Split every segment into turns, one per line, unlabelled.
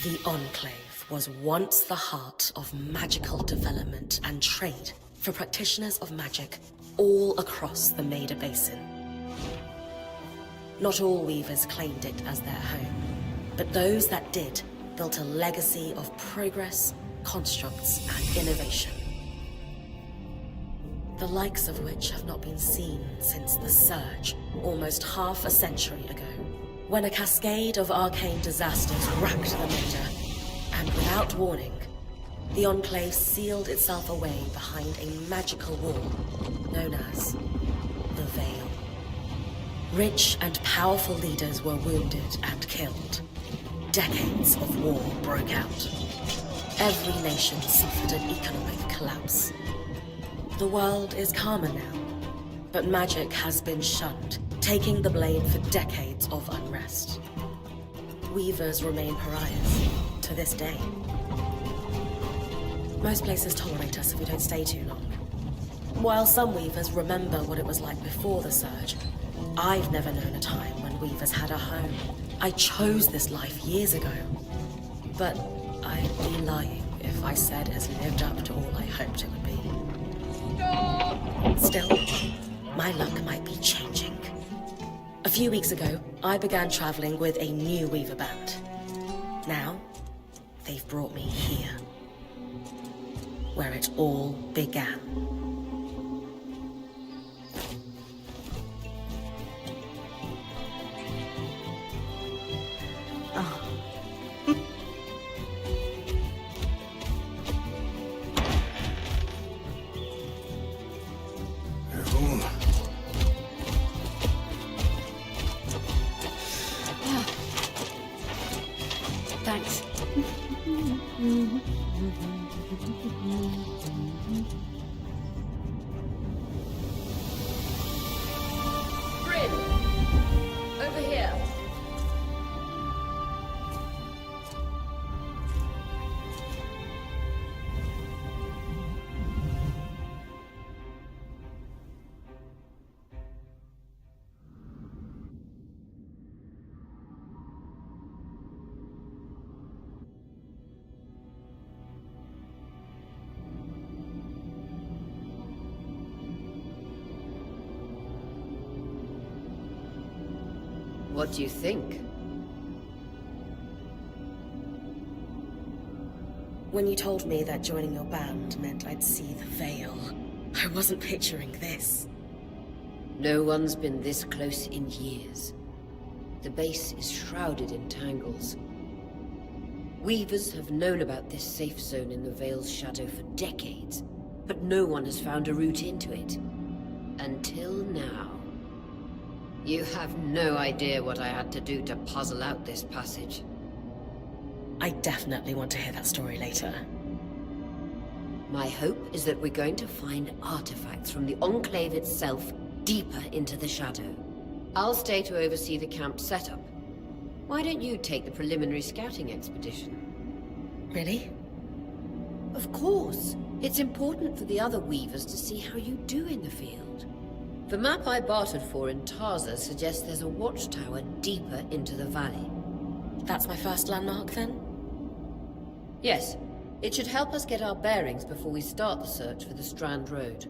The Enclave was once the heart of magical development and trade for practitioners of magic all across the Maida Basin. Not all weavers claimed it as their home, but those that did built a legacy of progress, constructs, and innovation. The likes of which have not been seen since the Surge, almost half a century ago, when a cascade of arcane disasters racked the Maida, and without warning, the Enclave sealed itself away behind a magical wall known as the Veil. Rich and powerful leaders were wounded and killed. Decades of war broke out. Every nation suffered an economic collapse. The world is calmer now, but magic has been shunned, taking the blame for decades of unrest. Weavers remain pariahs to this day. Most places tolerate us if we don't stay too long. While some weavers remember what it was like before the Surge, I've never known a time when weavers had a home. I chose this life years ago, but I'd be lying if I said it has lived up to all I hoped it would be. Still, my luck might be changing. A few weeks ago, I began traveling with a new weaver band. Now, they've brought me here, where it all began.
Thanks.
Bryn! Over here. What do you think?
When you told me that joining your band meant I'd see the Veil, I wasn't picturing this.
No one's been this close in years. The base is shrouded in tangles. Weavers have known about this safe zone in the Veil's shadow for decades, but no one has found a route into it. Until now. You have no idea what I had to do to puzzle out this passage.
I definitely want to hear that story later.
My hope is that we're going to find artifacts from the Enclave itself deeper into the shadow. I'll stay to oversee the camp setup. Why don't you take the preliminary scouting expedition?
Really?
Of course. It's important for the other weavers to see how you do in the field. The map I bartered for in Tarza suggests there's a watchtower deeper into the valley.
That's my first landmark, then?
Yes. It should help us get our bearings before we start the search for the Strand Road.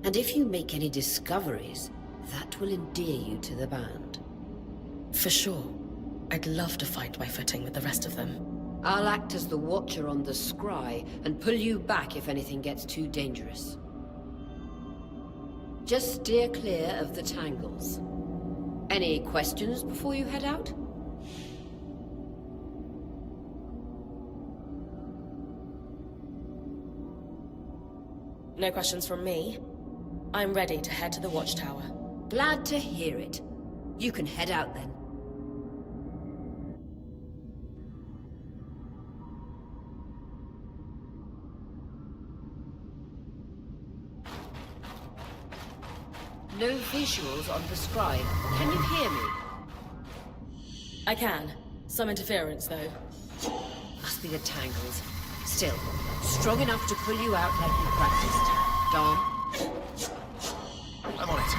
And if you make any discoveries, that will endear you to the band.
For sure. I'd love to find my footing with the rest of them.
I'll act as the watcher on the scry and pull you back if anything gets too dangerous. Just steer clear of the tangles. Any questions before you head out?
No questions from me. I'm ready to head to the watchtower.
Glad to hear it. You can head out then. No visuals on the scribe. Can you hear me?
I can. Some interference, though.
Must be the tangles. Still, strong enough to pull you out like you practiced. Dom?
I'm on it.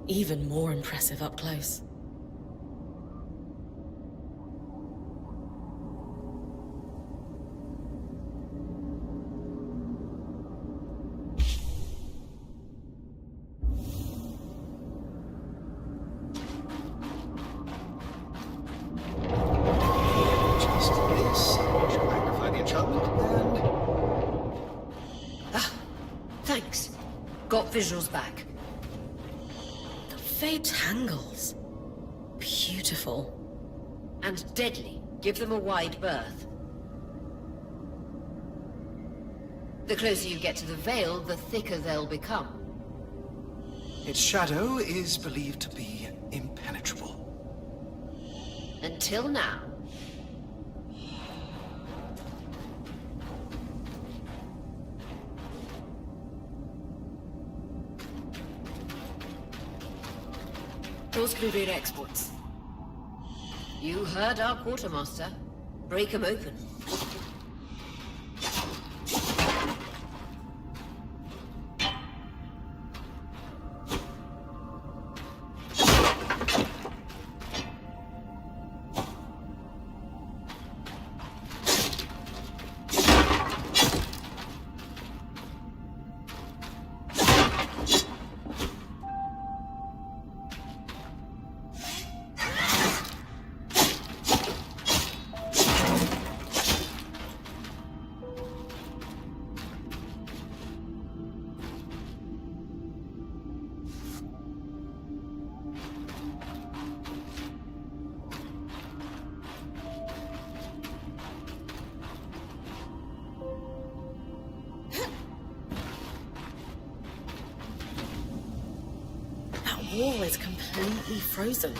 Even more impressive up close.
Got visuals back.
The fade tangles. Beautiful.
And deadly. Give them a wide berth. The closer you get to the Veil, the thicker they'll become.
Its shadow is believed to be impenetrable.
Until now.
Those could be rare exports.
You heard our quartermaster. Break 'em open.
Wall is completely frozen.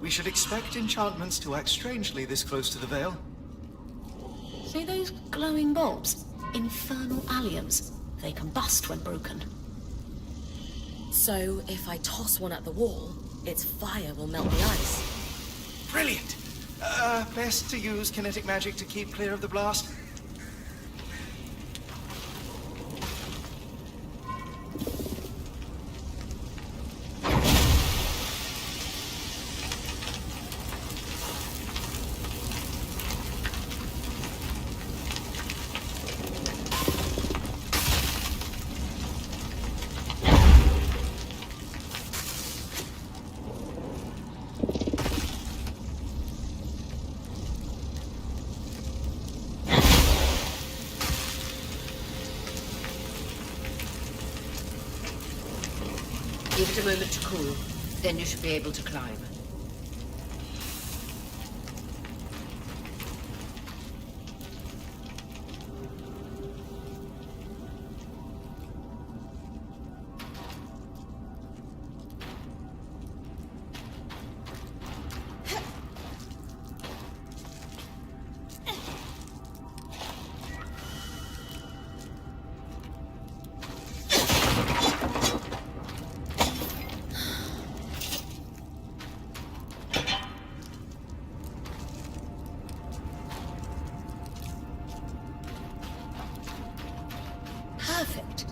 We should expect enchantments to act strangely this close to the Veil.
See those glowing bulbs? Infernal alliums. They combust when broken.
So, if I toss one at the wall, its fire will melt the ice.
Brilliant! Best to use kinetic magic to keep clear of the blast.
Give it a moment to cool, then you should be able to climb. Perfect.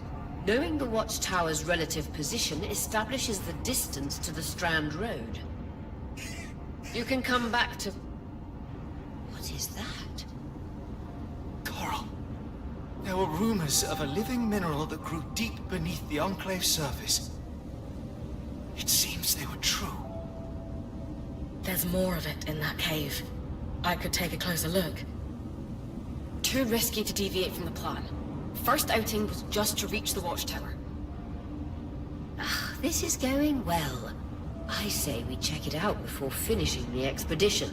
Knowing the watchtower's relative position establishes the distance to the Strand Road. You can come back to... What is that?
Coral. There were rumors of a living mineral that grew deep beneath the Enclave's surface. It seems they were true.
There's more of it in that cave. I could take a closer look.
Too risky to deviate from the plan. First outing was just to reach the watchtower.
This is going well. I say we check it out before finishing the expedition.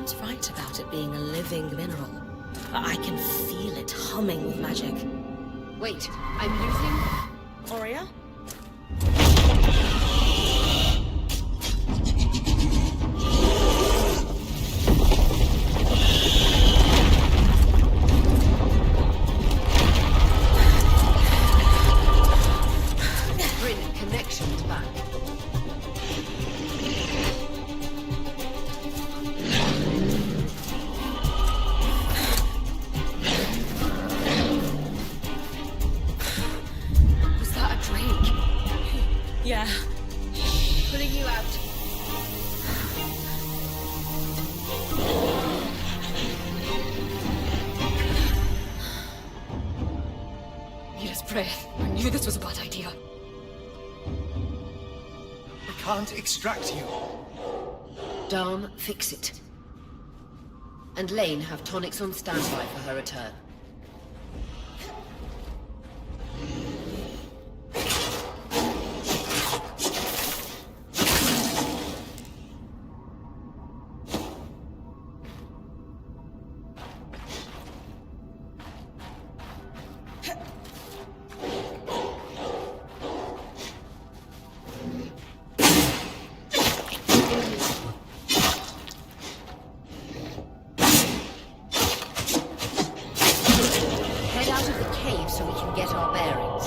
Sounds right about it being a living mineral. But I can feel it humming with magic.
Wait, I'm using...
Aurea?
Bring connections back.
Was that a drake?
Yeah.
Pulling you out.
Yes, breath. I knew this was a bad idea.
We can't extract you.
Dharm, fix it. And Lane have tonics on standby for her return. Head out of the cave so we can get our bearings.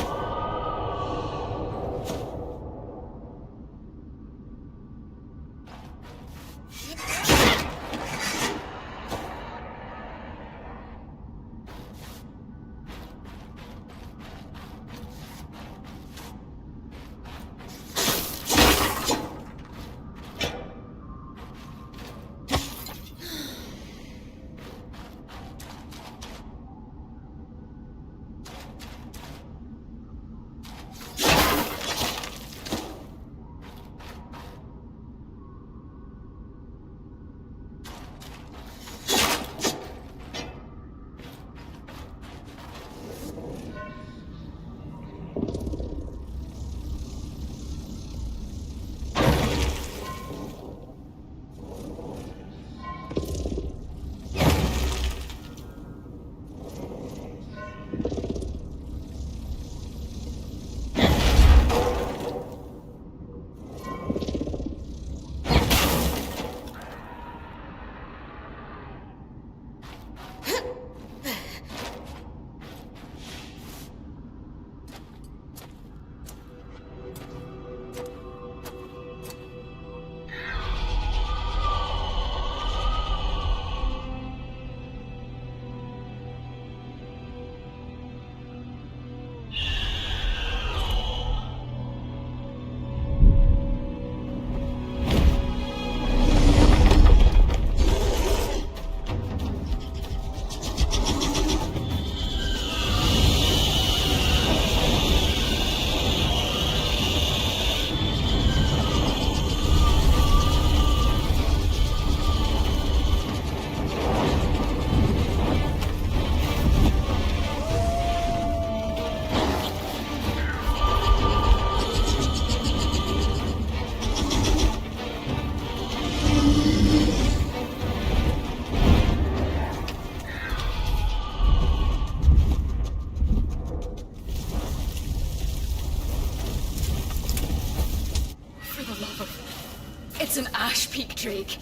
It's an Ash Peak drake.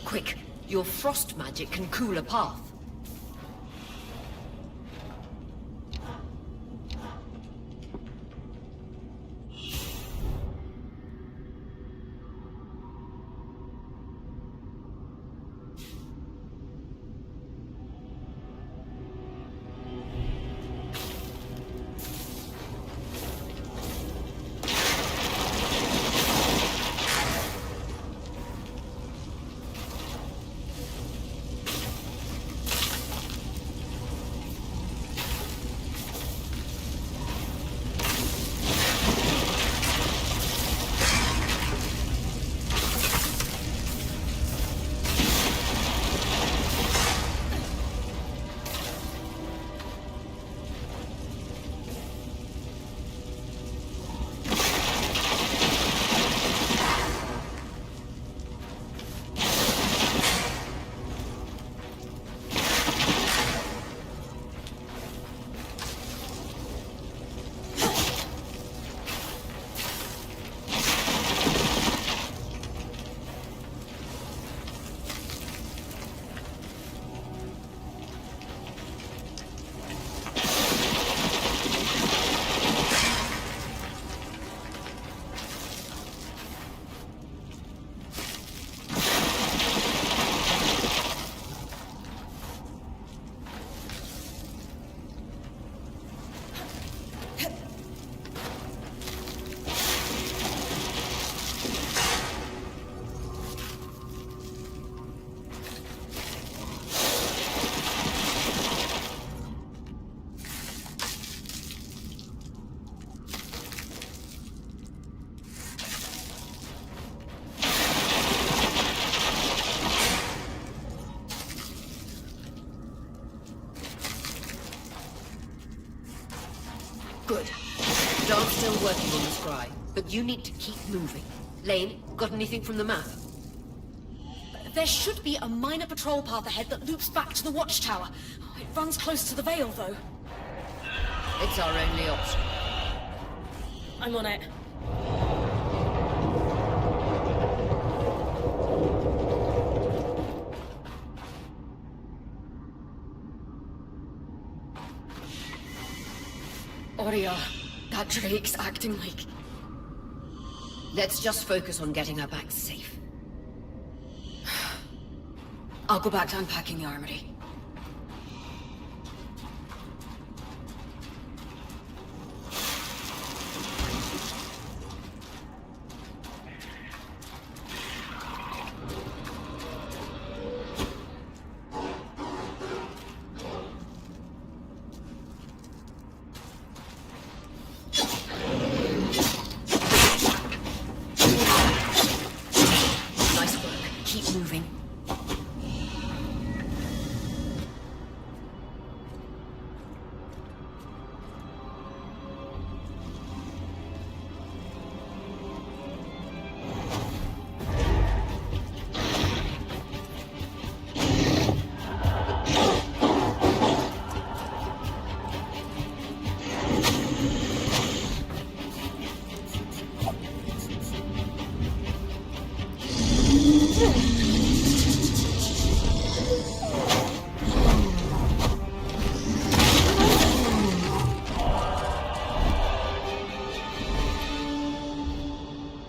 Quick, your frost magic can cool a path. working on the scry, but you need to keep moving. Lane, got anything from the map?
There should be a minor patrol path ahead that loops back to the watchtower. It runs close to the Vale, though.
It's our only option.
I'm on it. Aurea, that Drake's acting like...
Let's just focus on getting her back safe.
I'll go back to unpacking the armory.
Nice work. Keep moving.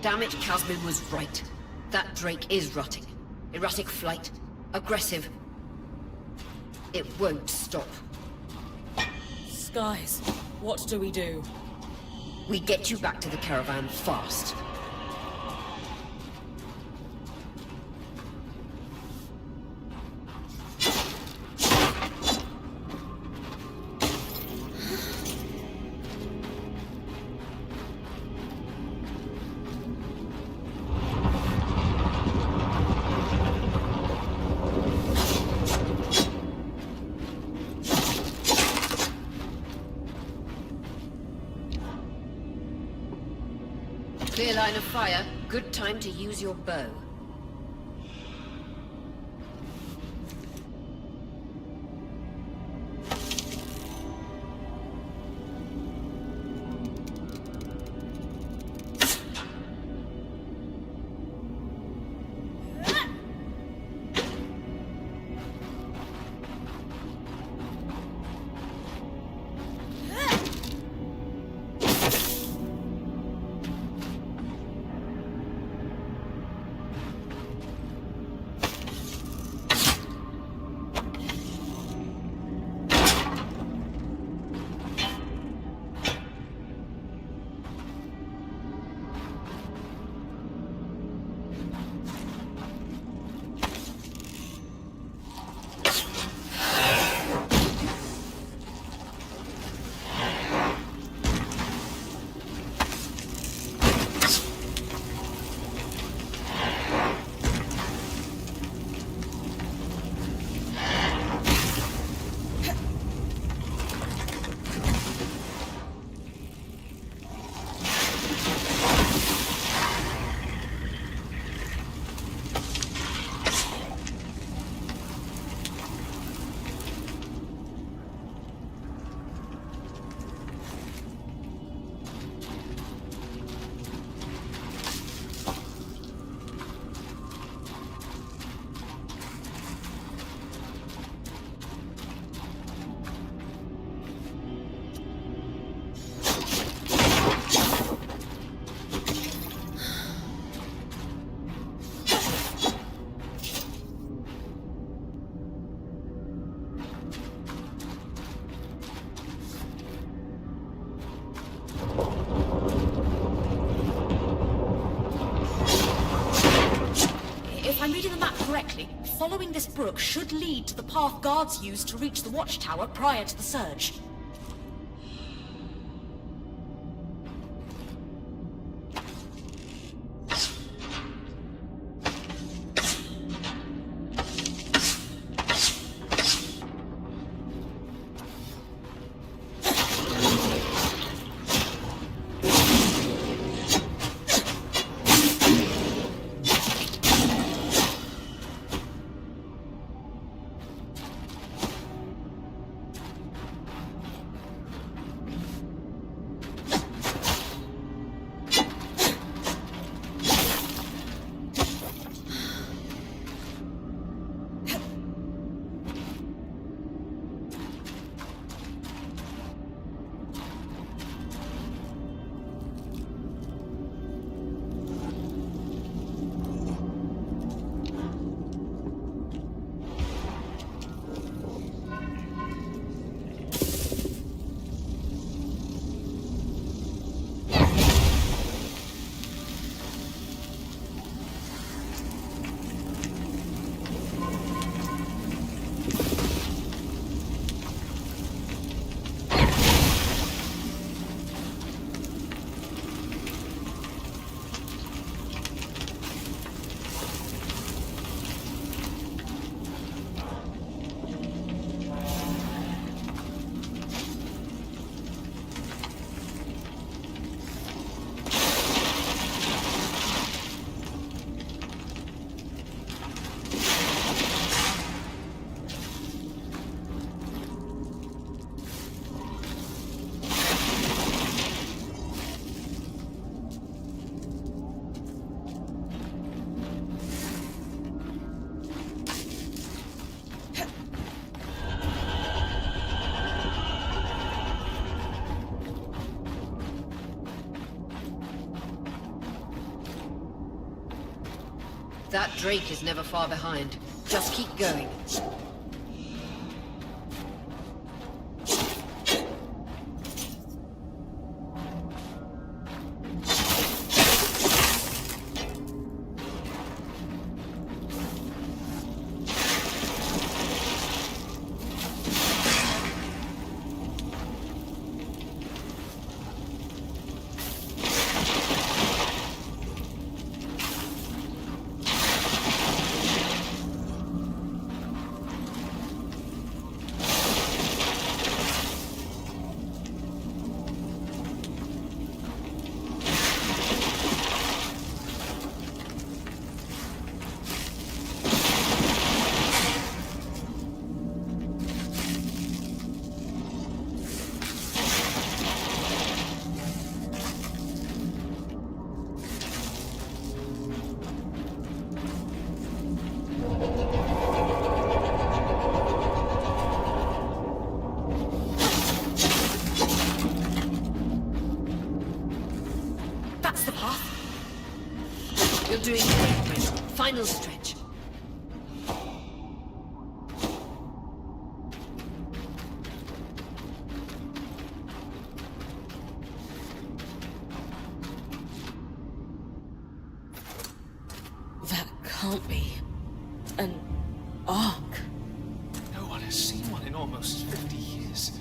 Damn it, Casmin was right. That Drake is rotting. Erratic flight. Aggressive. It won't stop.
Skies, what do we do?
We get you back to the caravan fast. Clear line of fire. Good time to use your bow.
If I'm reading the map correctly, following this brook should lead to the path guards used to reach the watchtower prior to the surge.
That Drake is never far behind. Just keep going.
That's the path.
You're doing great, Bryn. Final stretch.
That can't be an ark.
No one has seen one in almost 50 years,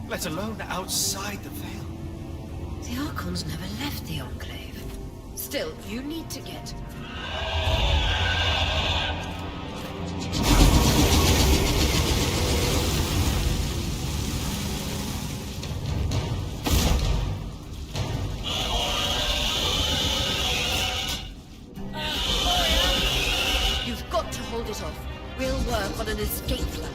let alone outside the Veil.
The Archons never left the Enclave. Still, you need to get... You've got to hold it off. We'll work on an escape plan.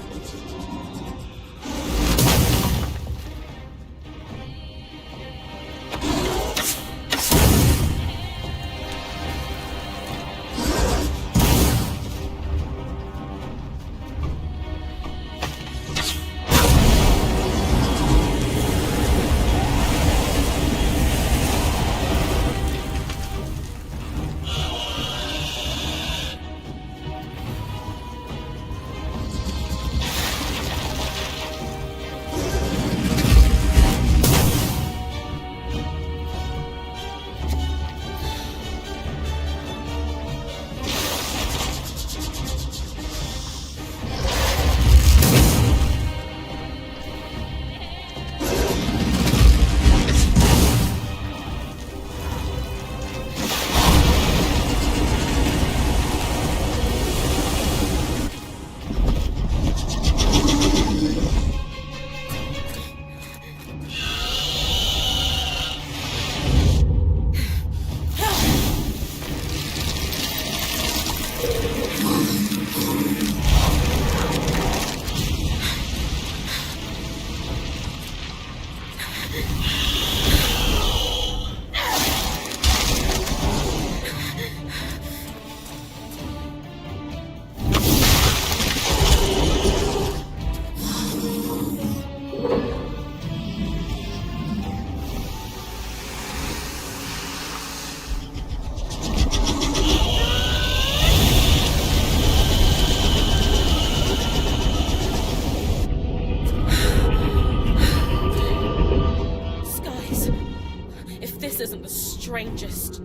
Isn't the strangest.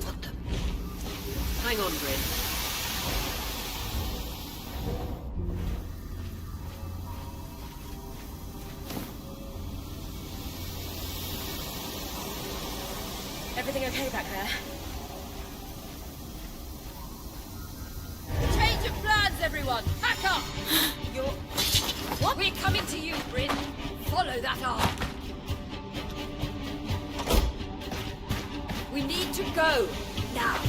What the... Hang on, Bryn.
Everything okay back there?
Change of plans, everyone! Pack up! You're... What? We're coming to you, Bryn. Follow that arm. We need to go. Now.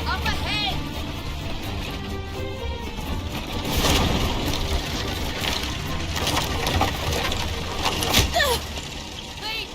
Up ahead! Please!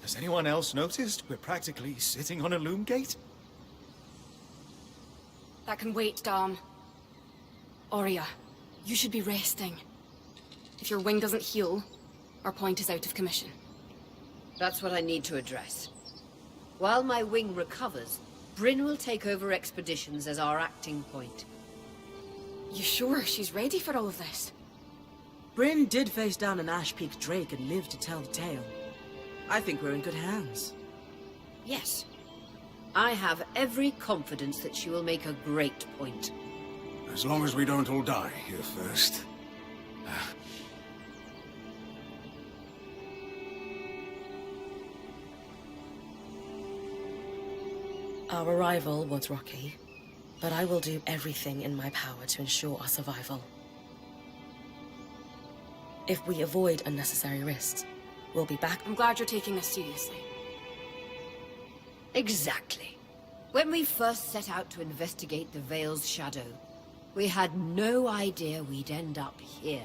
Has anyone else noticed we're practically sitting on a loom gate?
That can wait, Dom. Aurea, you should be resting. If your wing doesn't heal, our point is out of commission.
That's what I need to address. While my wing recovers, Bryn will take over expeditions as our acting point.
You sure she's ready for all of this?
Bryn did face down an Ash Peak Drake and lived to tell the tale. I think we're in good hands.
Yes. I have every confidence that she will make a great point.
As long as we don't all die here first.
Our arrival was rocky, but I will do everything in my power to ensure our survival. If we avoid unnecessary risks, we'll be back.
I'm glad you're taking this seriously.
Exactly. When we first set out to investigate the Veil's shadow, we had no idea we'd end up here.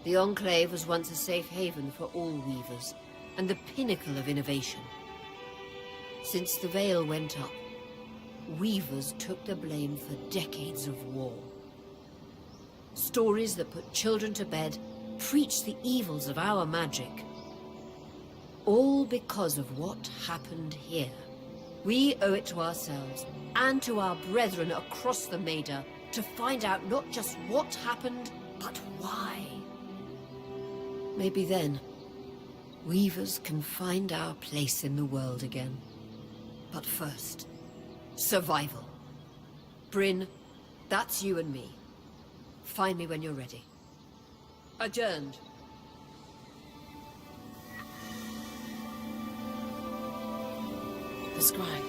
The Enclave was once a safe haven for all weavers, and the pinnacle of innovation. Since the Veil went up, weavers took the blame for decades of war. Stories that put children to bed preached the evils of our magic. All because of what happened here. We owe it to ourselves and to our brethren across the Maida to find out not just what happened, but why. Maybe then, weavers can find our place in the world again. But first, survival. Bryn, that's you and me. Find me when you're ready. Adjourned.
The scribe.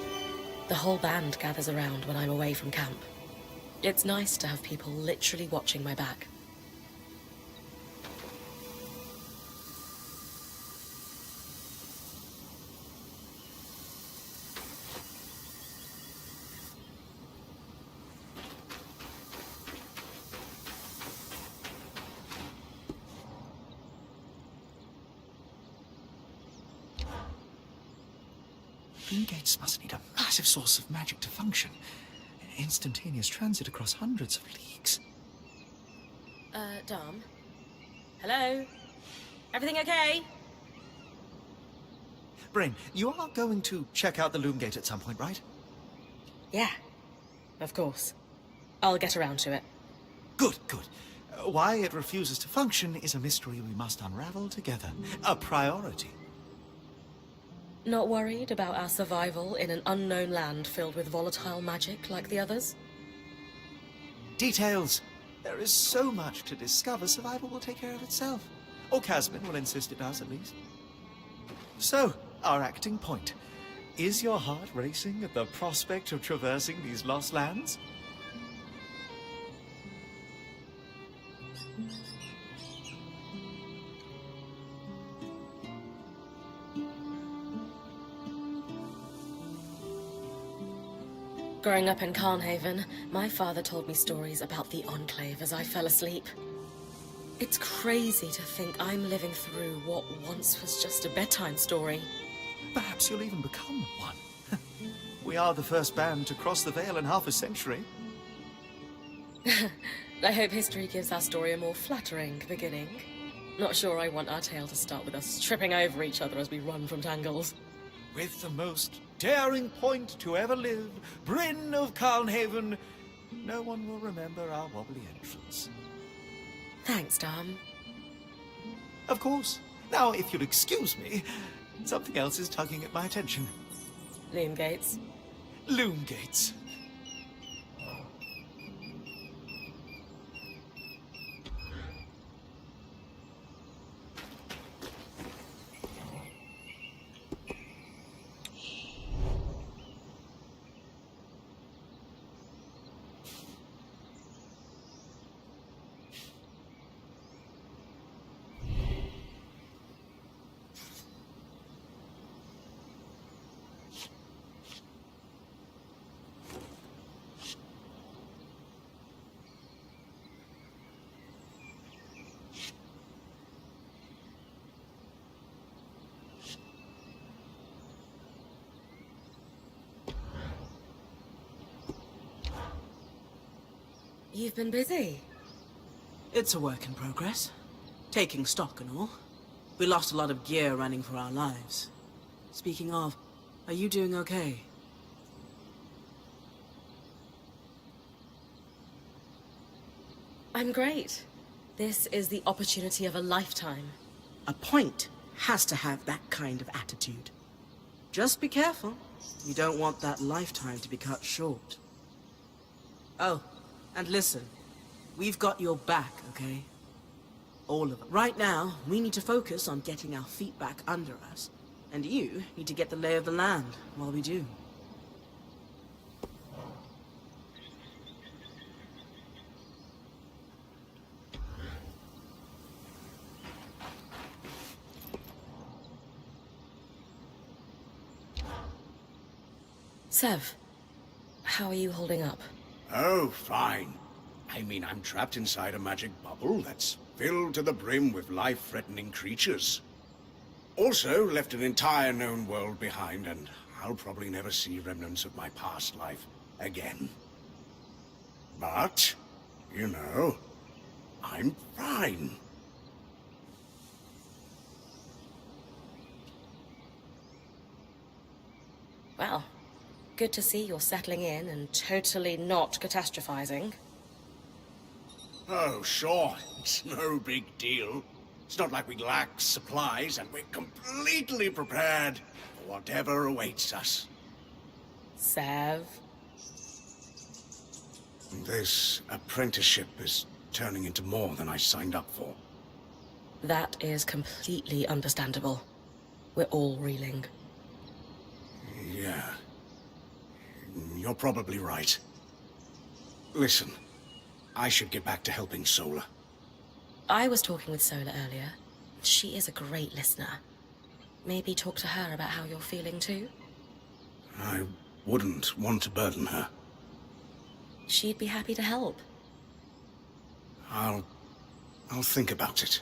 The whole band gathers around when I'm away from camp. It's nice to have people literally watching my back.
Loom gates must need a massive source of magic to function. Instantaneous transit across hundreds of leagues.
Dom? Hello? Everything okay?
Bryn, you are going to check out the loom gate at some point, right?
Yeah, of course. I'll get around to it.
Good, good. Why it refuses to function is a mystery we must unravel together. A priority.
Not worried about our survival in an unknown land filled with volatile magic like the others?
Details. There is so much to discover, survival will take care of itself. Or Casmin will insist it does, at least. So, our acting point. Is your heart racing at the prospect of traversing these lost lands?
Growing up in Carnhaven, my father told me stories about the Enclave as I fell asleep. It's crazy to think I'm living through what once was just a bedtime story.
Perhaps you'll even become one. We are the first band to cross the Veil in half a century.
I hope history gives our story a more flattering beginning. Not sure I want our tale to start with us tripping over each other as we run from tangles.
With the most daring point to ever live, Bryn of Carnhaven, no one will remember our wobbly entrance.
Thanks, Dom.
Of course. Now, if you'll excuse me, something else is tugging at my attention.
Loom gates.
Loom gates.
You've been busy.
It's a work in progress. Taking stock and all. We lost a lot of gear running for our lives. Speaking of, are you doing okay?
I'm great. This is the opportunity of a lifetime.
A point has to have that kind of attitude. Just be careful. You don't want that lifetime to be cut short. Oh, and listen. We've got your back, okay? All of it. Right now, we need to focus on getting our feet back under us. And you need to get the lay of the land while we do.
Sev, how are you holding up?
Oh, fine. I mean, I'm trapped inside a magic bubble that's filled to the brim with life-threatening creatures. Also, left an entire known world behind, and I'll probably never see remnants of my past life again. But, you know, I'm fine.
Well, good to see you're settling in and totally not catastrophizing.
Oh, sure. It's no big deal. It's not like we lack supplies, and we're completely prepared for whatever awaits us.
Sev?
This apprenticeship is turning into more than I signed up for.
That is completely understandable. We're all reeling.
Yeah. You're probably right. Listen, I should get back to helping Sola.
I was talking with Sola earlier. She is a great listener. Maybe talk to her about how you're feeling too?
I wouldn't want to burden her.
She'd be happy to help.
I'll think about it.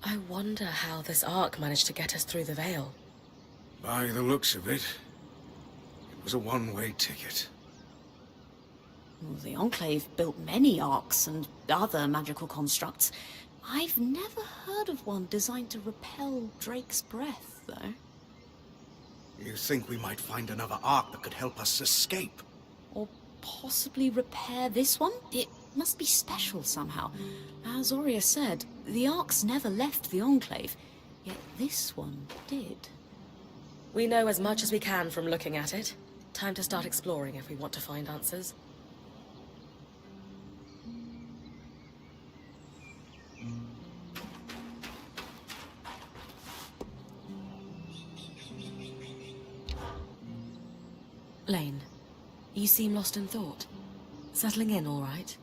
I wonder how this arc managed to get us through the Veil.
By the looks of it, it was a one-way ticket.
Well, the Enclave built many arcs and other magical constructs. I've never heard of one designed to repel Drake's breath, though.
You think we might find another arc that could help us escape?
Or possibly repair this one? It must be special somehow. As Aurea said, the arcs never left the Enclave, yet this one did.
We know as much as we can from looking at it. Time to start exploring if we want to find answers. Lane, you seem lost in thought. Settling in all right?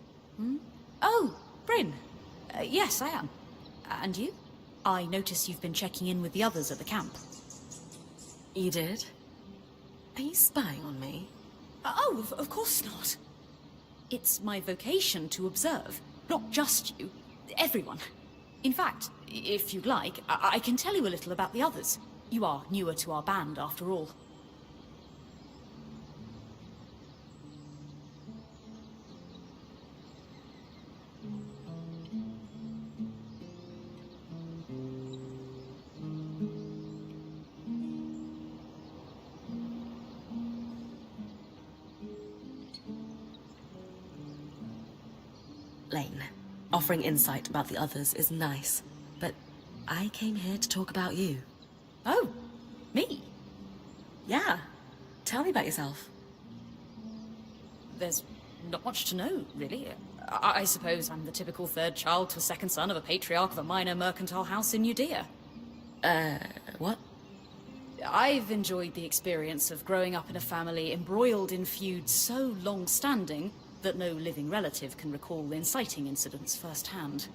Oh, Bryn. Yes, I am. And you? I notice you've been checking in with the others at the camp.
You did? Are you spying on me?
Oh, of course not. It's my vocation to observe. Not just you. Everyone. In fact, if you'd like, I can tell you a little about the others. You are newer to our band, after all.
Lane, offering insight about the others is nice, but I came here to talk about you.
Oh, me?
Yeah. Tell me about yourself.
There's not much to know, really. I suppose I'm the typical third child to a second son of a patriarch of a minor mercantile house in Judea.
What?
I've enjoyed the experience of growing up in a family embroiled in feuds so long-standing that no living relative can recall inciting incidents firsthand.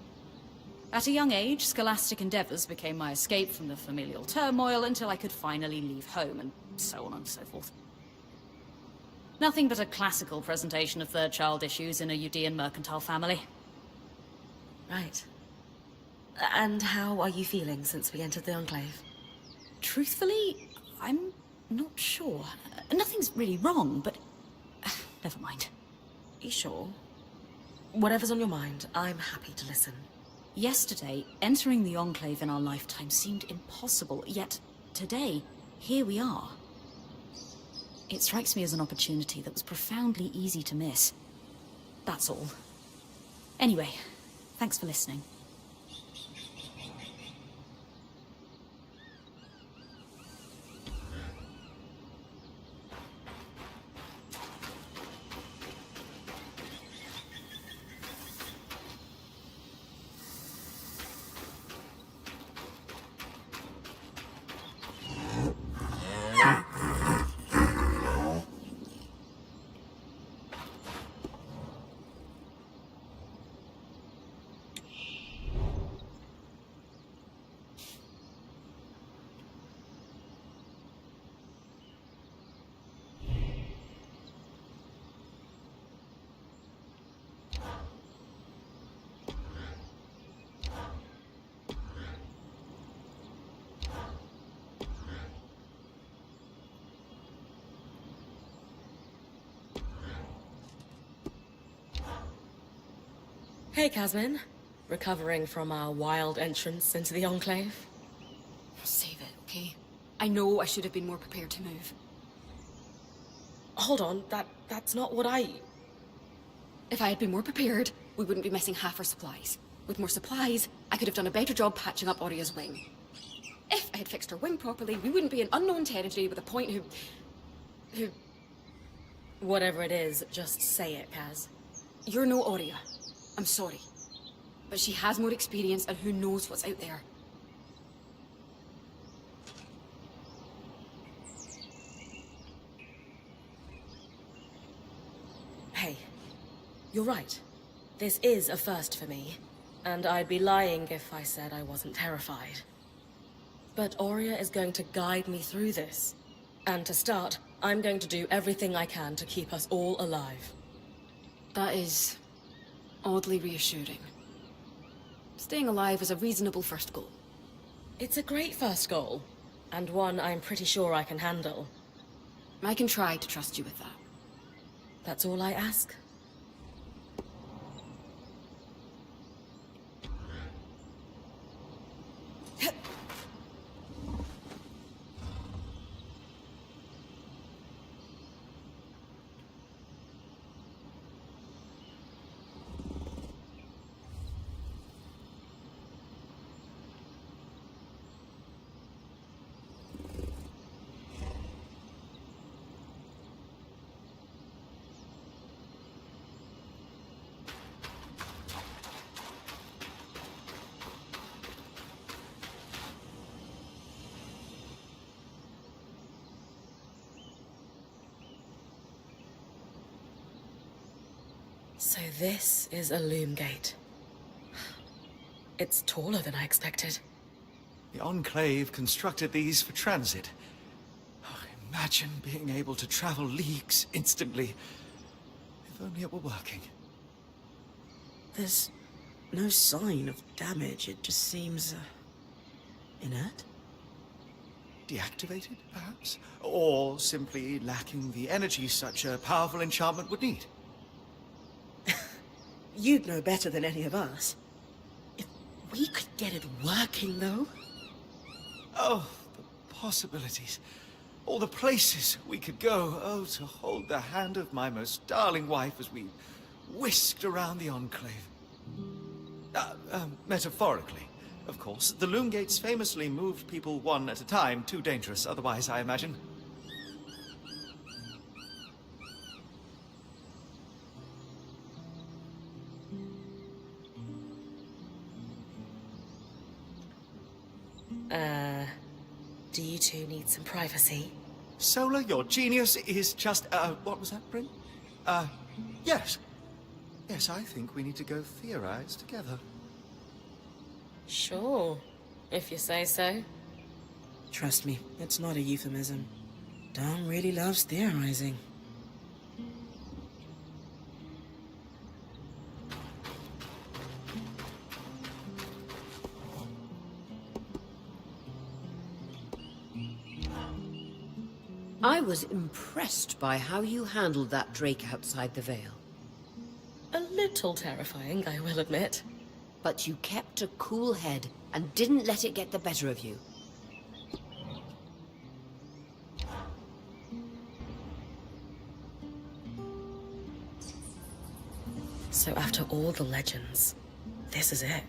At a young age, scholastic endeavors became my escape from the familial turmoil until I could finally leave home, and so on and so forth. Nothing but a classical presentation of third child issues in a Udean mercantile family.
Right. And how are you feeling since we entered the Enclave?
Truthfully, I'm not sure. Nothing's really wrong, but never mind.
You sure? Whatever's on your mind, I'm happy to listen.
Yesterday, entering the Enclave in our lifetime seemed impossible, yet today, here we are. It strikes me as an opportunity that was profoundly easy to miss. That's all. Anyway, thanks for listening.
Hey, Casmin. Recovering from our wild entrance into the Enclave?
Save it, okay? I know I should have been more prepared to move.
Hold on, that's not what I...
If I had been more prepared, we wouldn't be missing half our supplies. With more supplies, I could have done a better job patching up Oria's wing. If I had fixed her wing properly, we wouldn't be in unknown territory with a point who...
Whatever it is, just say it, Kaz.
You're no Oria. I'm sorry. But she has more experience and who knows what's out there.
Hey, you're right. This is a first for me, and I'd be lying if I said I wasn't terrified. But Oria is going to guide me through this. And to start, I'm going to do everything I can to keep us all alive.
That is oddly reassuring. Staying alive is a reasonable first goal.
It's a great first goal, and one I'm pretty sure I can handle.
I can try to trust you with that.
That's all I ask. So this is a loom gate. It's taller than I expected.
The Enclave constructed these for transit. Oh, imagine being able to travel leagues instantly. If only it were working.
There's no sign of damage. It just seems inert.
Deactivated, perhaps? Or simply lacking the energy such a powerful enchantment would need.
You'd know better than any of us. If we could get it working, though.
Oh, the possibilities. All the places we could go. Oh, to hold the hand of my most darling wife as we whisked around the Enclave. Metaphorically, of course. The loom gates famously moved people one at a time. Too dangerous otherwise, I imagine.
Do you two need some privacy?
Solar, your genius is just, what was that, Bryn? Yes. Yes, I think we need to go theorize together.
Sure, if you say so.
Trust me, it's not a euphemism. Dom really loves theorizing.
I was impressed by how you handled that Drake outside the Vale.
A little terrifying, I will admit.
But you kept a cool head and didn't let it get the better of you.
So after all the legends, this is it.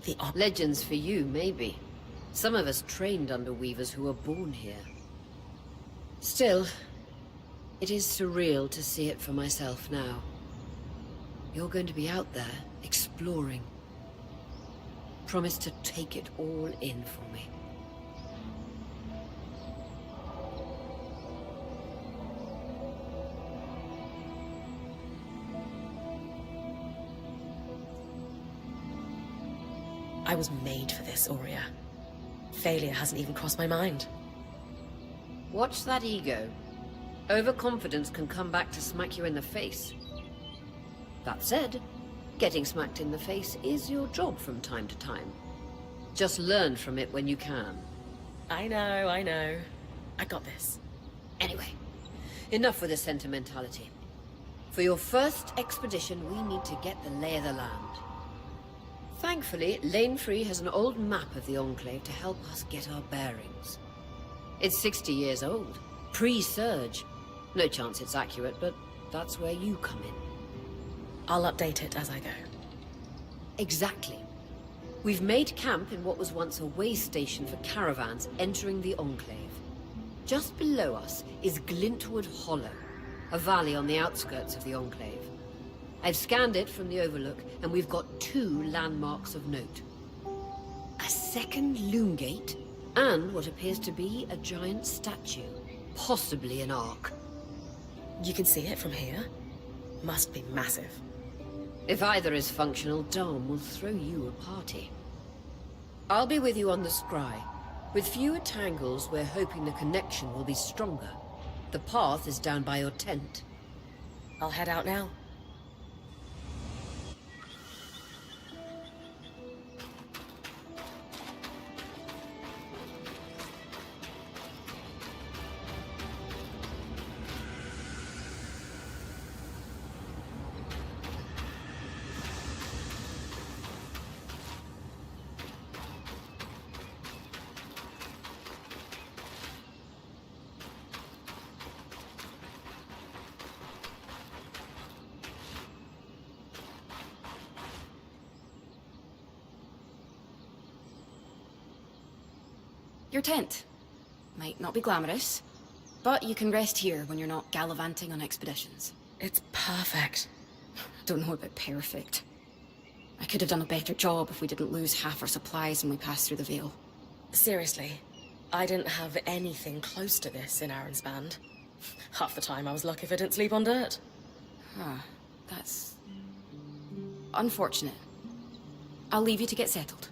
The
Legends for you, maybe. Some of us trained under Weavers who were born here. Still, it is surreal to see it for myself now. You're going to be out there, exploring. Promise to take it all in for me.
I was made for this, Aurea. Failure hasn't even crossed my mind.
Watch that ego. Overconfidence can come back to smack you in the face. That said, getting smacked in the face is your job from time to time. Just learn from it when you can.
I know, I know. I got this.
Anyway, enough with the sentimentality. For your first expedition, we need to get the lay of the land. Thankfully, Lane Free has an old map of the Enclave to help us get our bearings. It's 60 years old, pre-Surge. No chance it's accurate, but that's where you come in.
I'll update it as I go.
Exactly. We've made camp in what was once a way station for caravans entering the Enclave. Just below us is Glintwood Hollow, a valley on the outskirts of the Enclave. I've scanned it from the Overlook, and we've got 2 landmarks of note. A second loom gate, and what appears to be a giant statue, possibly an ark.
You can see it from here? Must be massive.
If either is functional, Dom will throw you a party. I'll be with you on the scry. With fewer tangles, we're hoping the connection will be stronger. The path is down by your tent.
I'll head out now.
Your tent. Might not be glamorous, but you can rest here when you're not gallivanting on expeditions.
It's perfect.
Don't know about perfect. I could have done a better job if we didn't lose half our supplies when we passed through the Vale.
Seriously, I didn't have anything close to this in Aaron's band. Half the time I was lucky if I didn't sleep on dirt.
Huh. That's... unfortunate. I'll leave you to get settled.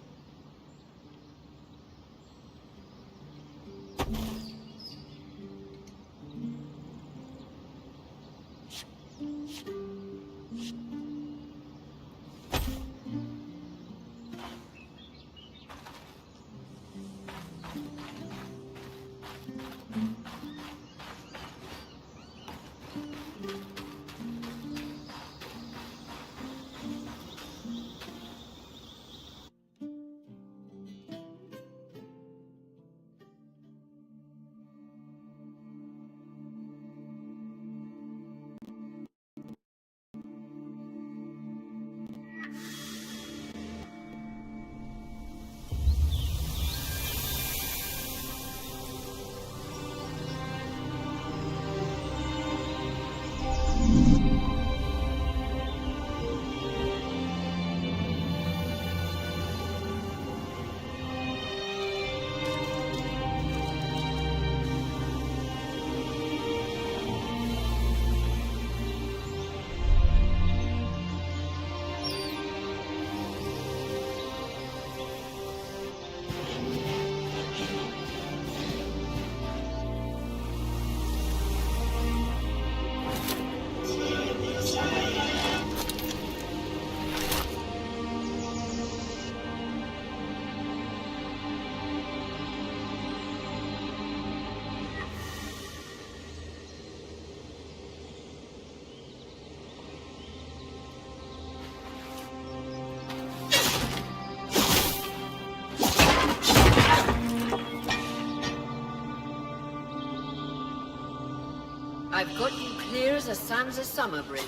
I've got you clear as a sands of summer, Bryn.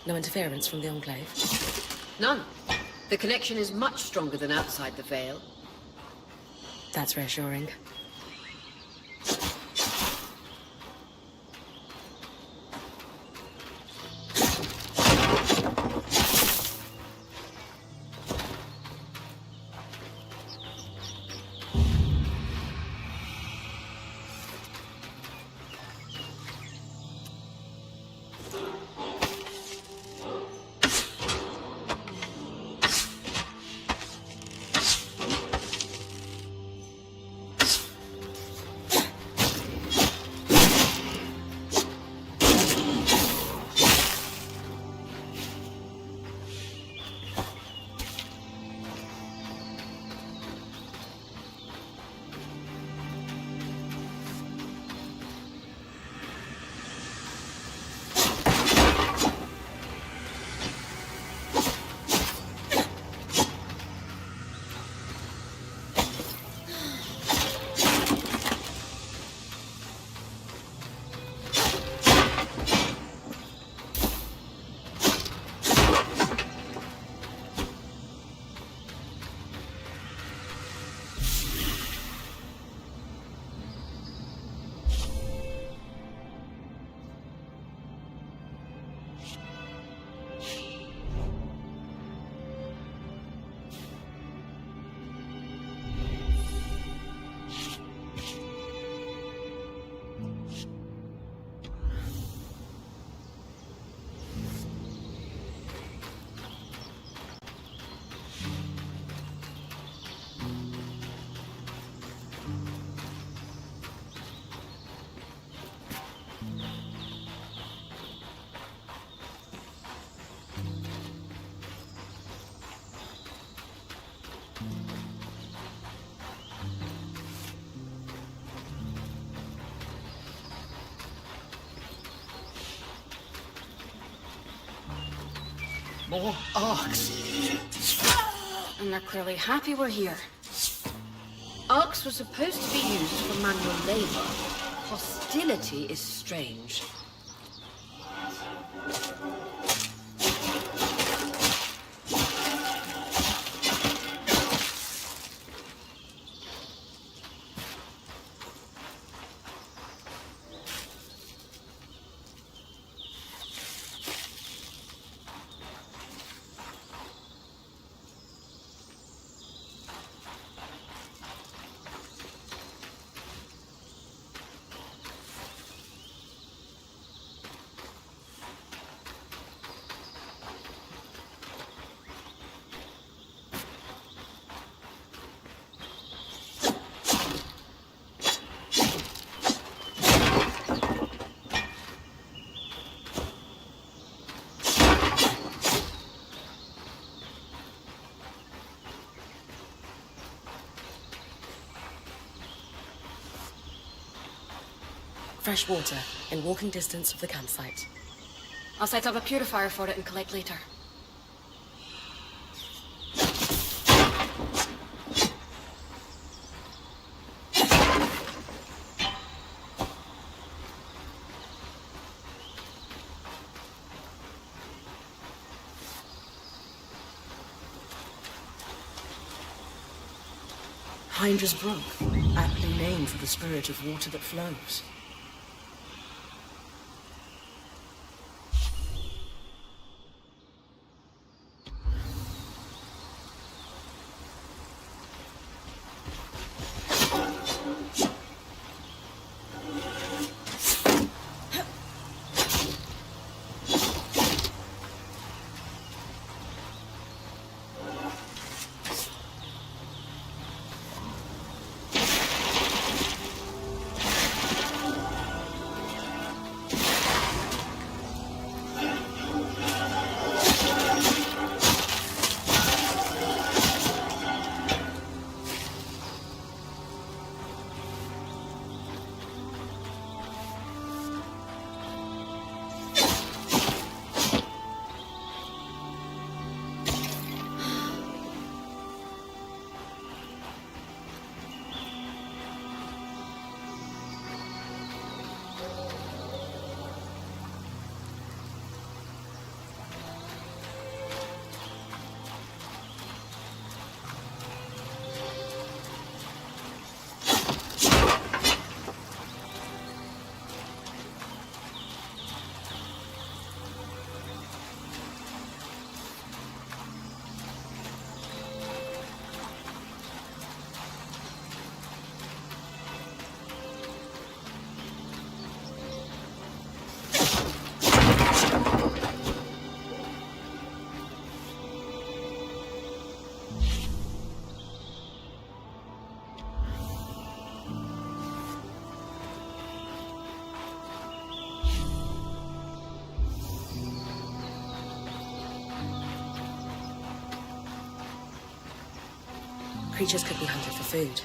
No interference from the Enclave?
None. The connection is much stronger than outside the Vale.
That's reassuring.
More arcs.
And they're clearly happy we're here.
Arcs were supposed to be used for manual labor. Hostility is strange.
Fresh water in walking distance of the campsite.
I'll set up a purifier for it and collect later.
Hydra's Brook, aptly named for the spirit of water that flows.
Creatures could be hunted for food.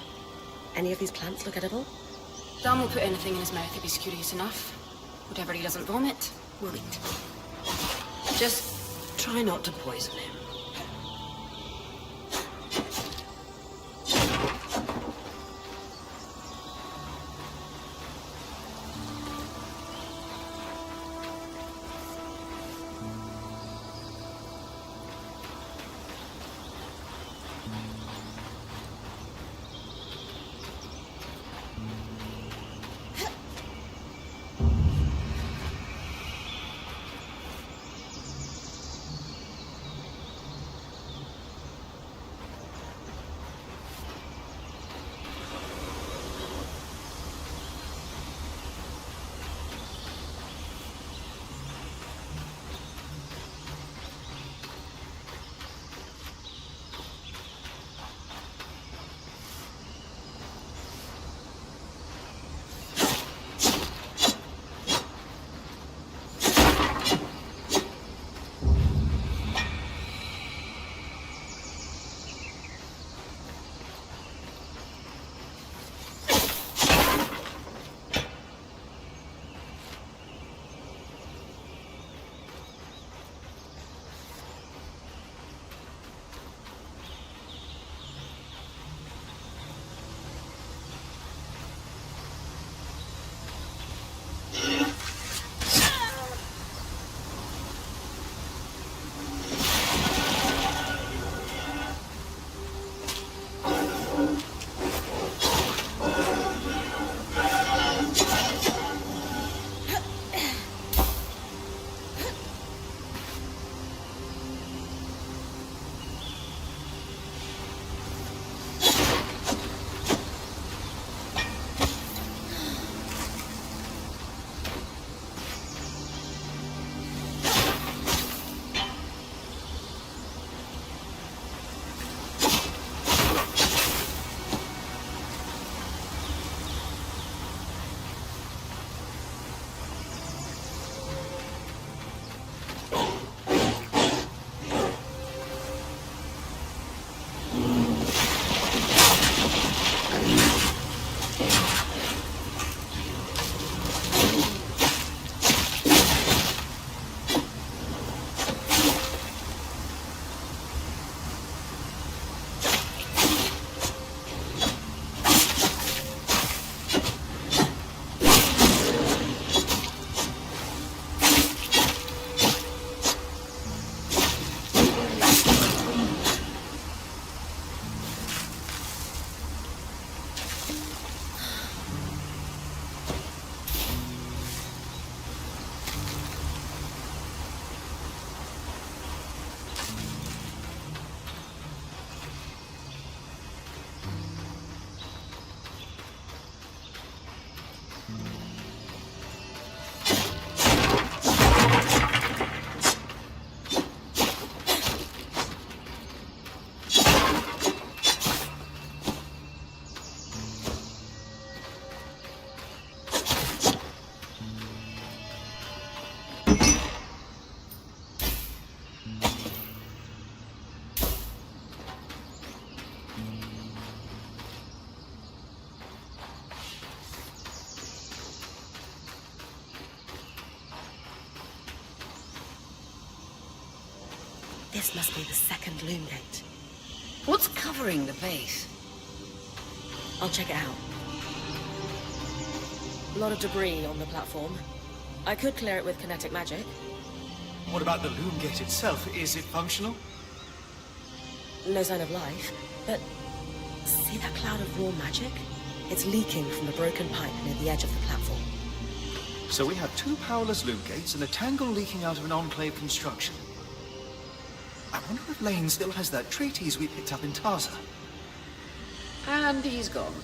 Any of these plants look edible?
Dan will put anything in his mouth if he's curious enough. Whatever he doesn't vomit, we'll eat.
Just try not to poison him.
This must be the second loom gate.
What's covering the base?
I'll check it out. A lot of debris on the platform. I could clear it with kinetic magic.
What about the loom gate itself? Is it functional?
No sign of life, but see that cloud of raw magic? It's leaking from the broken pipe near the edge of the platform.
So we have two powerless loom gates and a tangle leaking out of an enclave construction. I wonder if Lane still has that treatise we picked up in Taza.
And he's gone.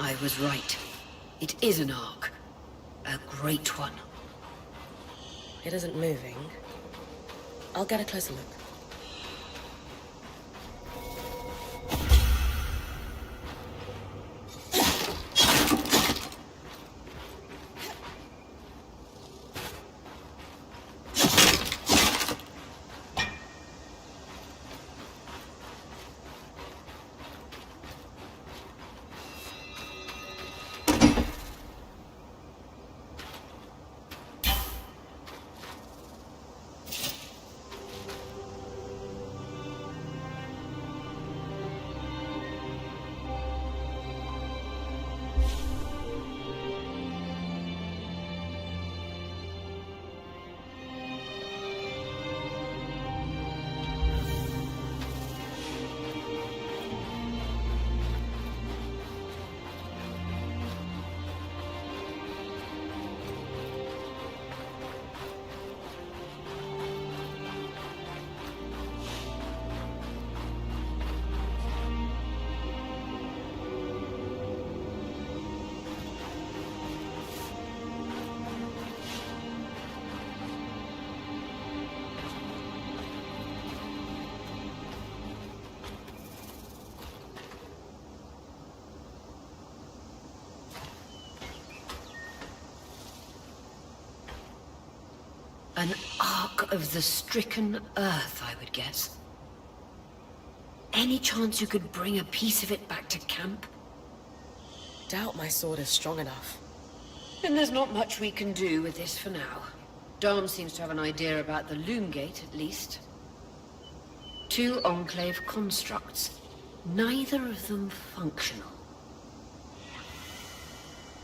I was right. It is an ark. A great one.
It isn't moving. I'll get a closer look.
An ark of the stricken earth, I would guess. Any chance you could bring a piece of it back to camp?
Doubt my sword is strong enough.
Then there's not much we can do with this for now. Dom seems to have an idea about the Loom Gate, at least. 2 Enclave constructs. Neither of them functional.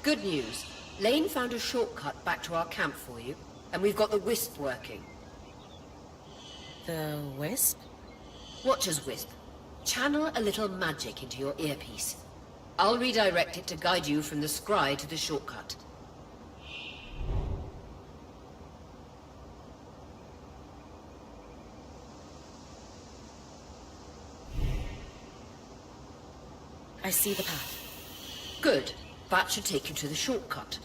Good news. Lane found a shortcut back to our camp for you, and we've got the Wisp working.
The Wisp?
Watch as Wisp. Channel a little magic into your earpiece. I'll redirect it to guide you from the scry to the shortcut.
I see the path.
Good. That should take you to the shortcut.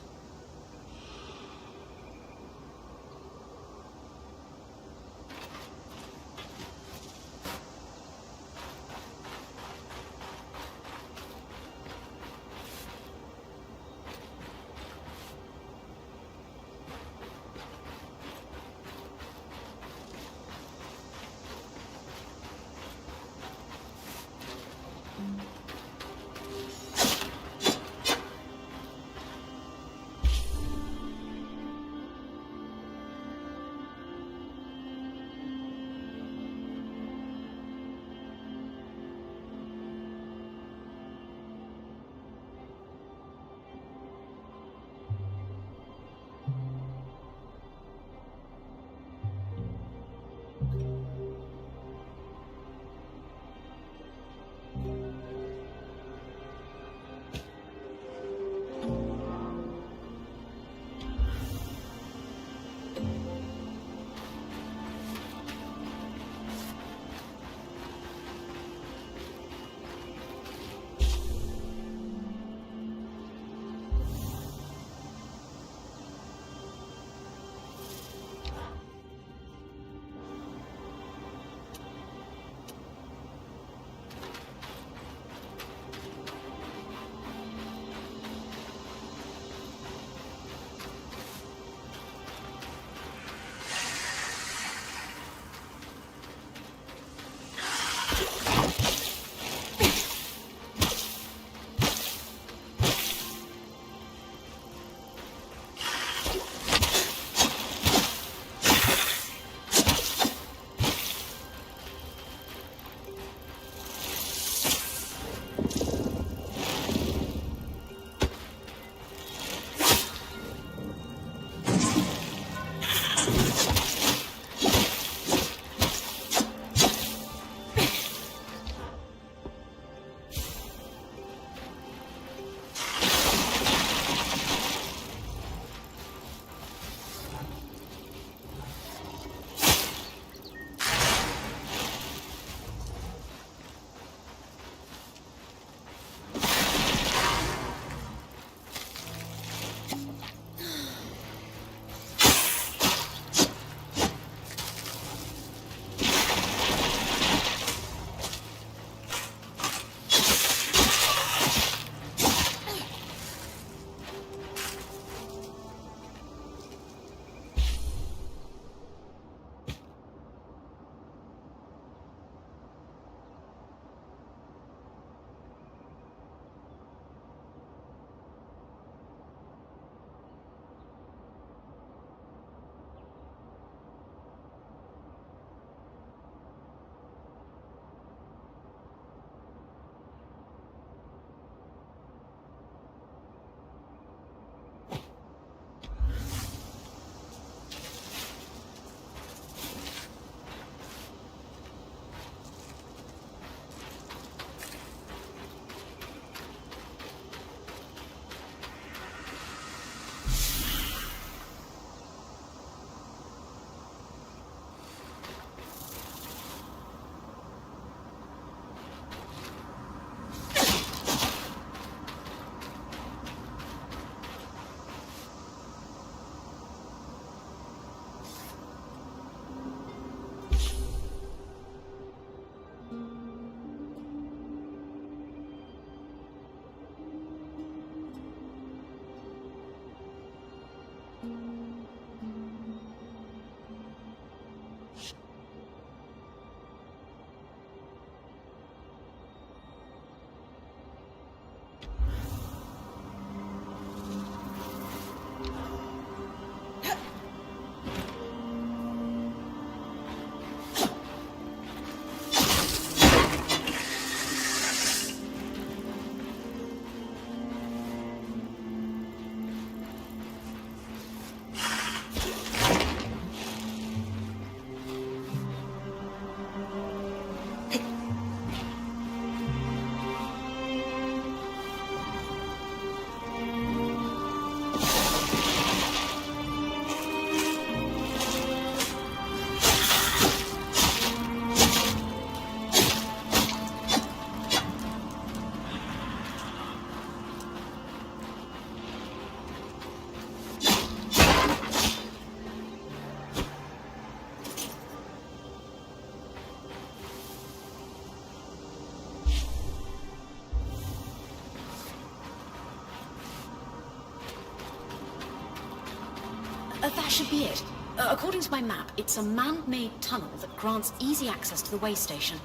that should be it. According to my map, it's a man-made tunnel that grants easy access to the way station.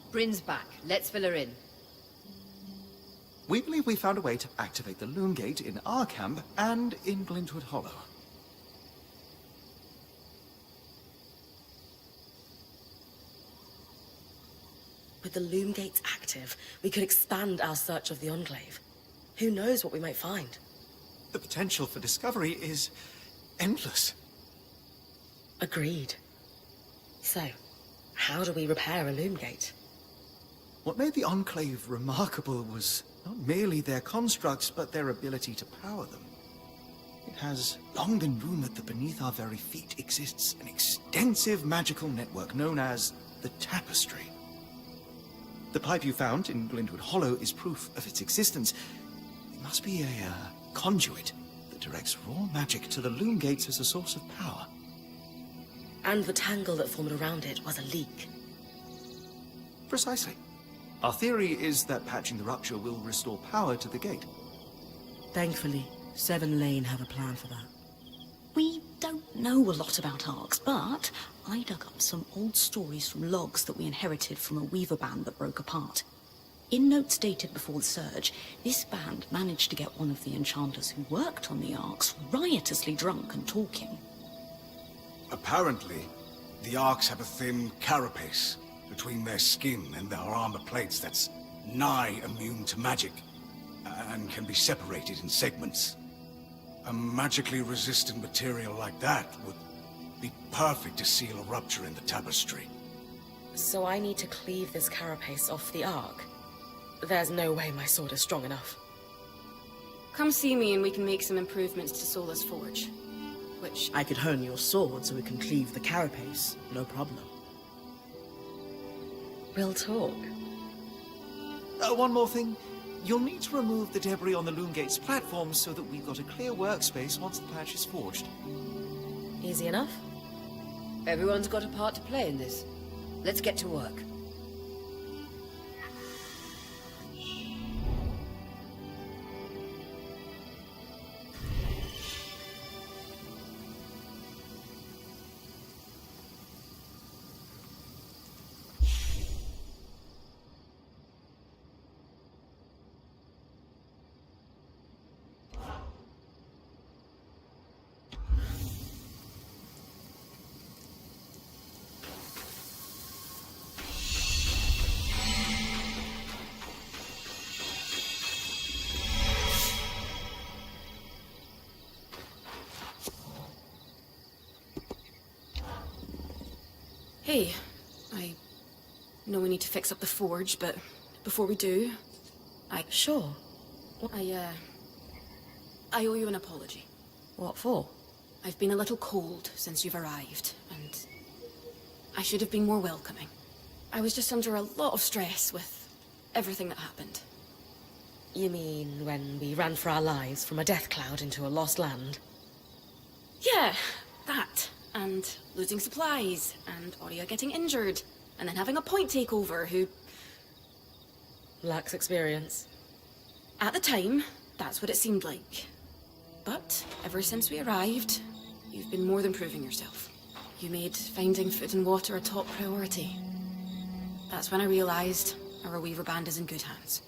Bryn's back. Let's fill her in.
We believe we found a way to activate the Loom Gate in our camp and in Glintwood Hollow.
With the Loom Gates active, we could expand our search of the Enclave. Who knows what we might find?
The potential for discovery is endless.
Agreed. So, how do we repair a Loom Gate?
What made the Enclave remarkable was not merely their constructs, but their ability to power them. It has long been rumored that beneath our very feet exists an extensive magical network known as the Tapestry. The pipe you found in Glintwood Hollow is proof of its existence. It must be a conduit that directs raw magic to the Loom Gates as a source of power.
And the tangle that formed around it was a leak.
Precisely. Our theory is that patching the rupture will restore power to the gate.
Thankfully, Seven Lane have a plan for that.
We don't know a lot about arcs, but I dug up some old stories from logs that we inherited from a weaver band that broke apart. In notes dated before the Surge, this band managed to get one of the enchanters who worked on the arcs riotously drunk and talking.
Apparently, the Arks have a thin carapace between their skin and their armor plates that's nigh immune to magic, and can be separated in segments. A magically resistant material like that would be perfect to seal a rupture in the Tapestry.
So I need to cleave this carapace off the Ark. There's no way my sword is strong enough.
Come see me and we can make some improvements to Sola's forge. Which...
I could hone your sword so we can cleave the carapace, no problem.
We'll talk.
One more thing. You'll need to remove the debris on the Loom Gate's platform so that we've got a clear workspace once the patch is forged.
Easy enough?
Everyone's got a part to play in this. Let's get to work.
Hey, I know we need to fix up the forge, but before we do,
Sure.
I owe you an apology.
What for?
I've been a little cold since you've arrived, and I should have been more welcoming. I was just under a lot of stress with everything that happened.
You mean when we ran for our lives from a death cloud into a lost land?
Yeah, that. And losing supplies, and Aurea getting injured, and then having a point takeover who...
Lacks experience.
At the time, that's what it seemed like. But ever since we arrived, you've been more than proving yourself. You made finding food and water a top priority. That's when I realized our Weaver Band is in good hands.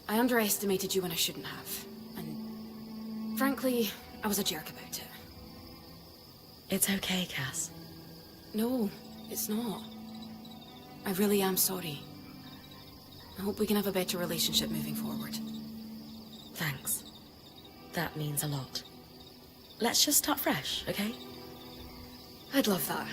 I underestimated you when I shouldn't have. And frankly, I was a jerk about it.
It's okay, Cass.
No, it's not. I really am sorry. I hope we can have a better relationship moving forward.
Thanks. That means a lot. Let's just start fresh, okay?
I'd love that.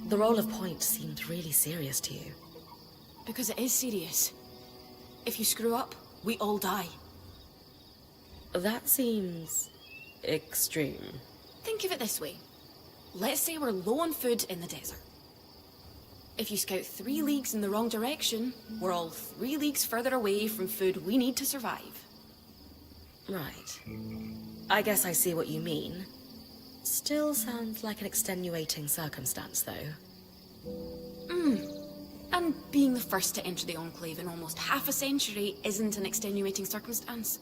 The role of Point seemed really serious to you.
Because it is serious. If you screw up, we all die.
That seems extreme.
Think of it this way. Let's say we're low on food in the desert. If you scout 3 leagues in the wrong direction, we're all 3 leagues further away from food we need to survive.
Right. I guess I see what you mean. Still sounds like an extenuating circumstance, though.
And being the first to enter the Enclave in almost half a century isn't an extenuating circumstance.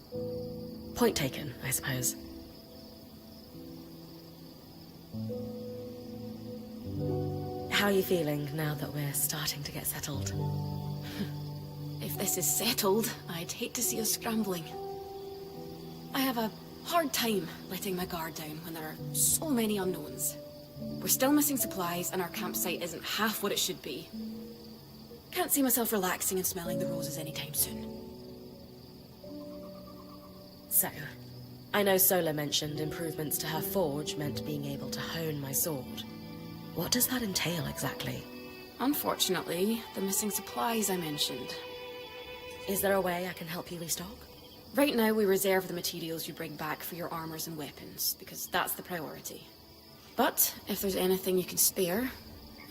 Point taken, I suppose. How are you feeling now that we're starting to get settled?
If this is settled, I'd hate to see us scrambling. I have a hard time letting my guard down when there are so many unknowns. We're still missing supplies and our campsite isn't half what it should be. Can't see myself relaxing and smelling the roses anytime soon.
So, I know Sola mentioned improvements to her forge meant being able to hone my sword. What does that entail exactly?
Unfortunately, the missing supplies I mentioned.
Is there a way I can help you restock?
Right now, we reserve the materials you bring back for your armors and weapons, because that's the priority. But if there's anything you can spare,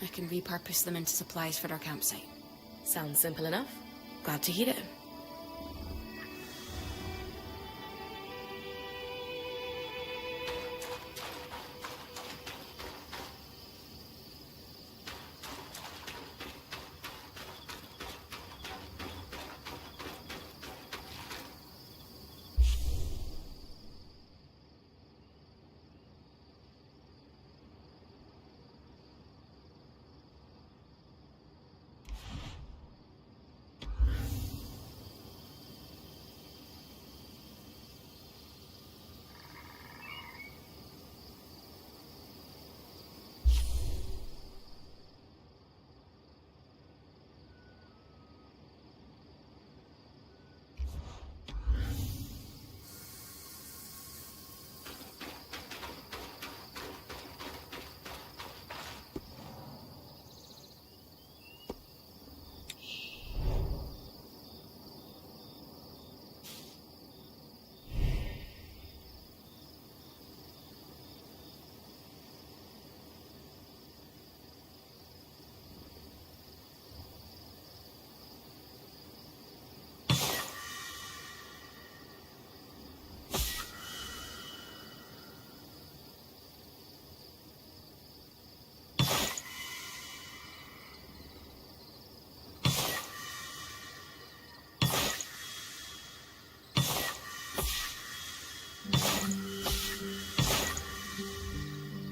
I can repurpose them into supplies for our campsite.
Sounds simple enough.
Glad to hear it.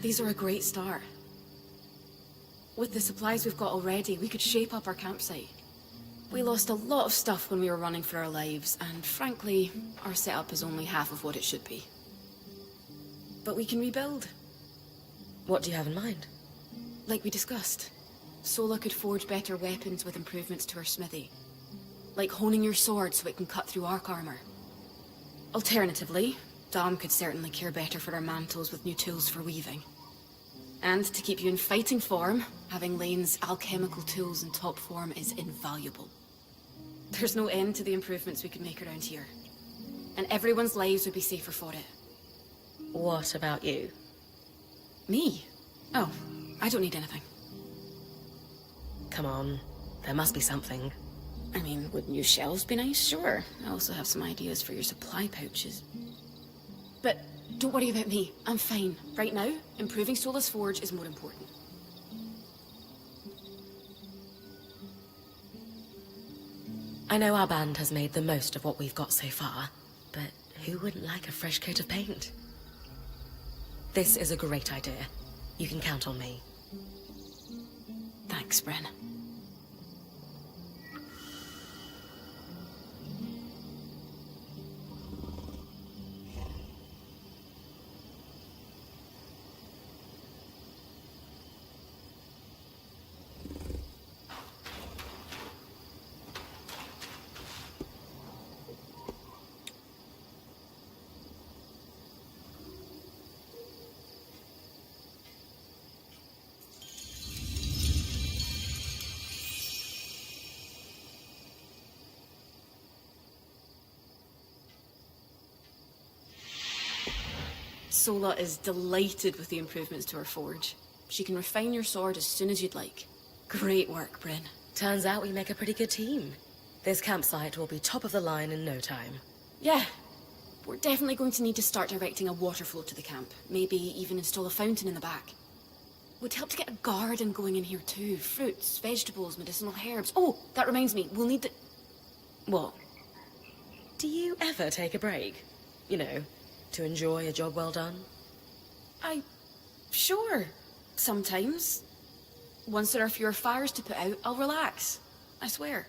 These are a great start. With the supplies we've got already, we could shape up our campsite. We lost a lot of stuff when we were running for our lives, and frankly, our setup is only half of what it should be. But we can rebuild.
What do you have in mind?
Like we discussed, Sola could forge better weapons with improvements to her smithy. Like honing your sword so it can cut through arc armor. Alternatively, Dom could certainly care better for our mantles with new tools for weaving. And to keep you in fighting form, having Lane's alchemical tools in top form is invaluable. There's no end to the improvements we could make around here. And everyone's lives would be safer for it.
What about you?
Me? Oh, I don't need anything.
Come on, there must be something.
I mean, would new shelves be nice? Sure. I also have some ideas for your supply pouches. But don't worry about me. I'm fine. Right now, improving Sola's forge is more important.
I know our band has made the most of what we've got so far, but who wouldn't like a fresh coat of paint? This is a great idea. You can count on me.
Thanks, Bryn. Sola is delighted with the improvements to her forge. She can refine your sword as soon as you'd like. Great work, Bryn.
Turns out we make a pretty good team. This campsite will be top of the line in no time.
Yeah. We're definitely going to need to start directing a water flow to the camp. Maybe even install a fountain in the back. Would help to get a garden going in here too. Fruits, vegetables, medicinal herbs. Oh, that reminds me, we'll need the... What?
Do you ever take a break? You know, to enjoy a job well done?
Sure. Sometimes. Once there are fewer fires to put out, I'll relax. I swear.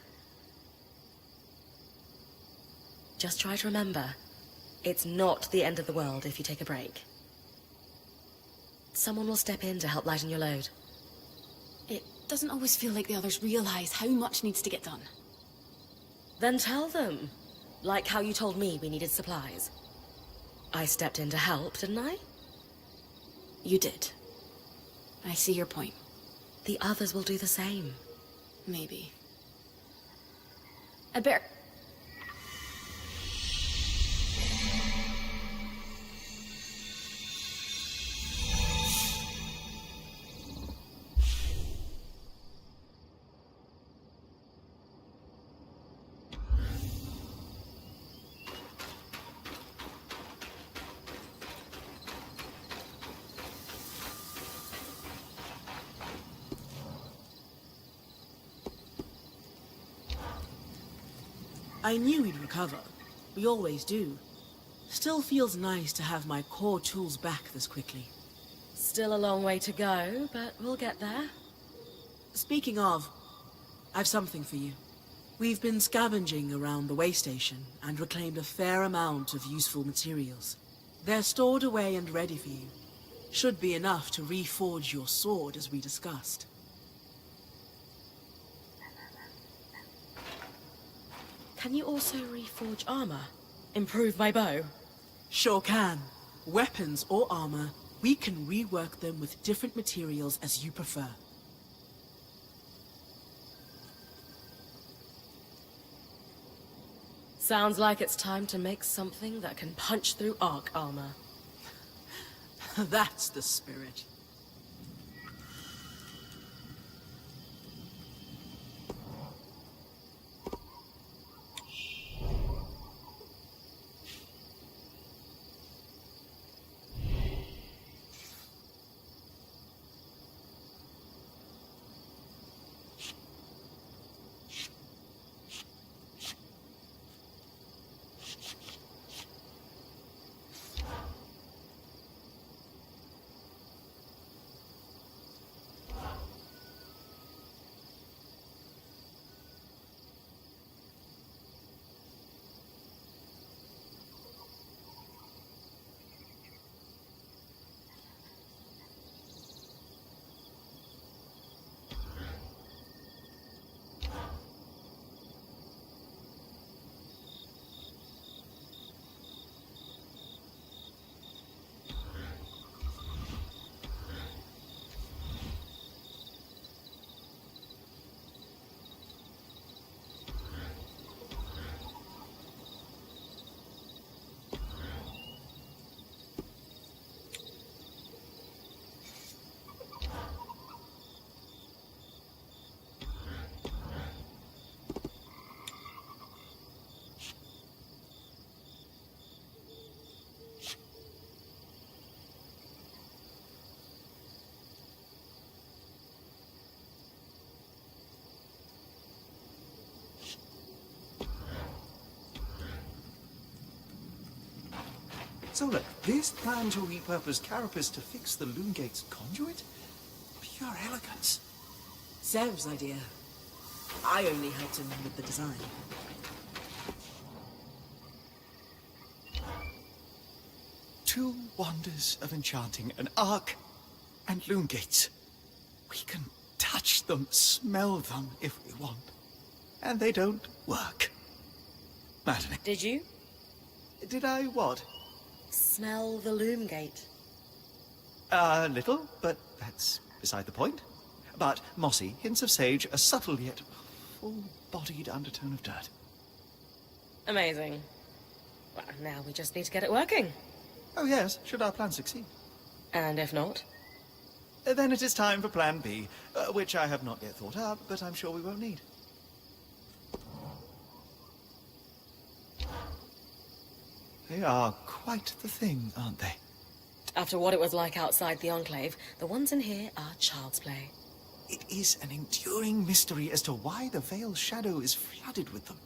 Just try to remember, it's not the end of the world if you take a break. Someone will step in to help lighten your load.
It doesn't always feel like the others realize how much needs to get done.
Then tell them. Like how you told me we needed supplies. I stepped in to help, didn't I?
You did. I see your point.
The others will do the same.
Maybe. I better...
I knew we'd recover. We always do. Still feels nice to have my core tools back this quickly.
Still a long way to go, but we'll get there.
Speaking of, I've something for you. We've been scavenging around the way station and reclaimed a fair amount of useful materials. They're stored away and ready for you. Should be enough to reforge your sword as we discussed.
Can you also reforge armor? Improve my bow?
Sure can. Weapons or armor, we can rework them with different materials as you prefer.
Sounds like it's time to make something that can punch through arc armor.
That's the spirit.
So look, this plan to repurpose Carapace to fix the Loom Gate's conduit? Pure elegance.
Zev's idea. I only helped him with the design.
Two wonders of enchanting, an arc and loom gates. We can touch them, smell them if we want. And they don't work. Maddening.
Did you?
Did I what?
Smell the loom gate.
A little, but that's beside the point. But mossy, hints of sage, a subtle yet full-bodied undertone of dirt.
Amazing. Well, now we just need to get it working.
Oh yes, should our plan succeed.
And if not?
Then it is time for Plan B, which I have not yet thought up, but I'm sure we won't need. They are quite the thing, aren't they?
After what it was like outside the Enclave, the ones in here are child's play.
It is an enduring mystery as to why the Veil's shadow is flooded with them.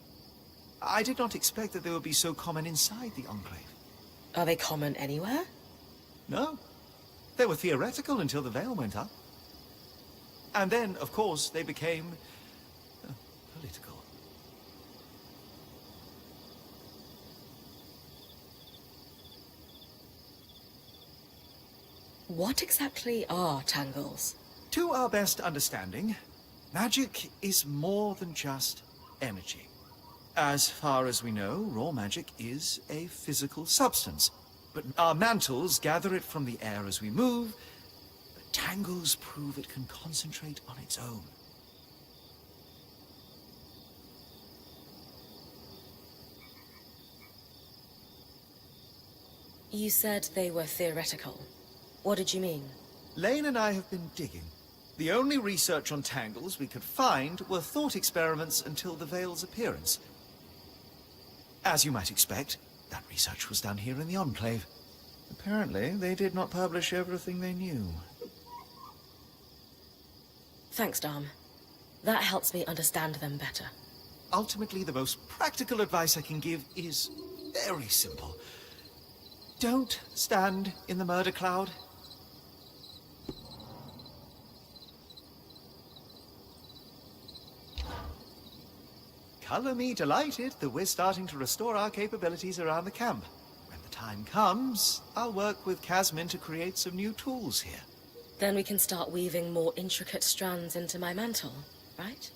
I did not expect that they would be so common inside the Enclave.
Are they common anywhere?
No. They were theoretical until the Veil went up. And then, of course, they became political.
What exactly are tangles?
To our best understanding, magic is more than just energy. As far as we know, raw magic is a physical substance. But our mantles gather it from the air as we move. But tangles prove it can concentrate on its own.
You said they were theoretical. What did you mean?
Lane and I have been digging. The only research on tangles we could find were thought experiments until the Veil's appearance. As you might expect, that research was done here in the Enclave. Apparently, they did not publish everything they knew.
Thanks, Dom. That helps me understand them better.
Ultimately, the most practical advice I can give is very simple. Don't stand in the murder cloud. Color me delighted that we're starting to restore our capabilities around the camp. When the time comes, I'll work with Casmin to create some new tools here.
Then we can start weaving more intricate strands into my mantle, right?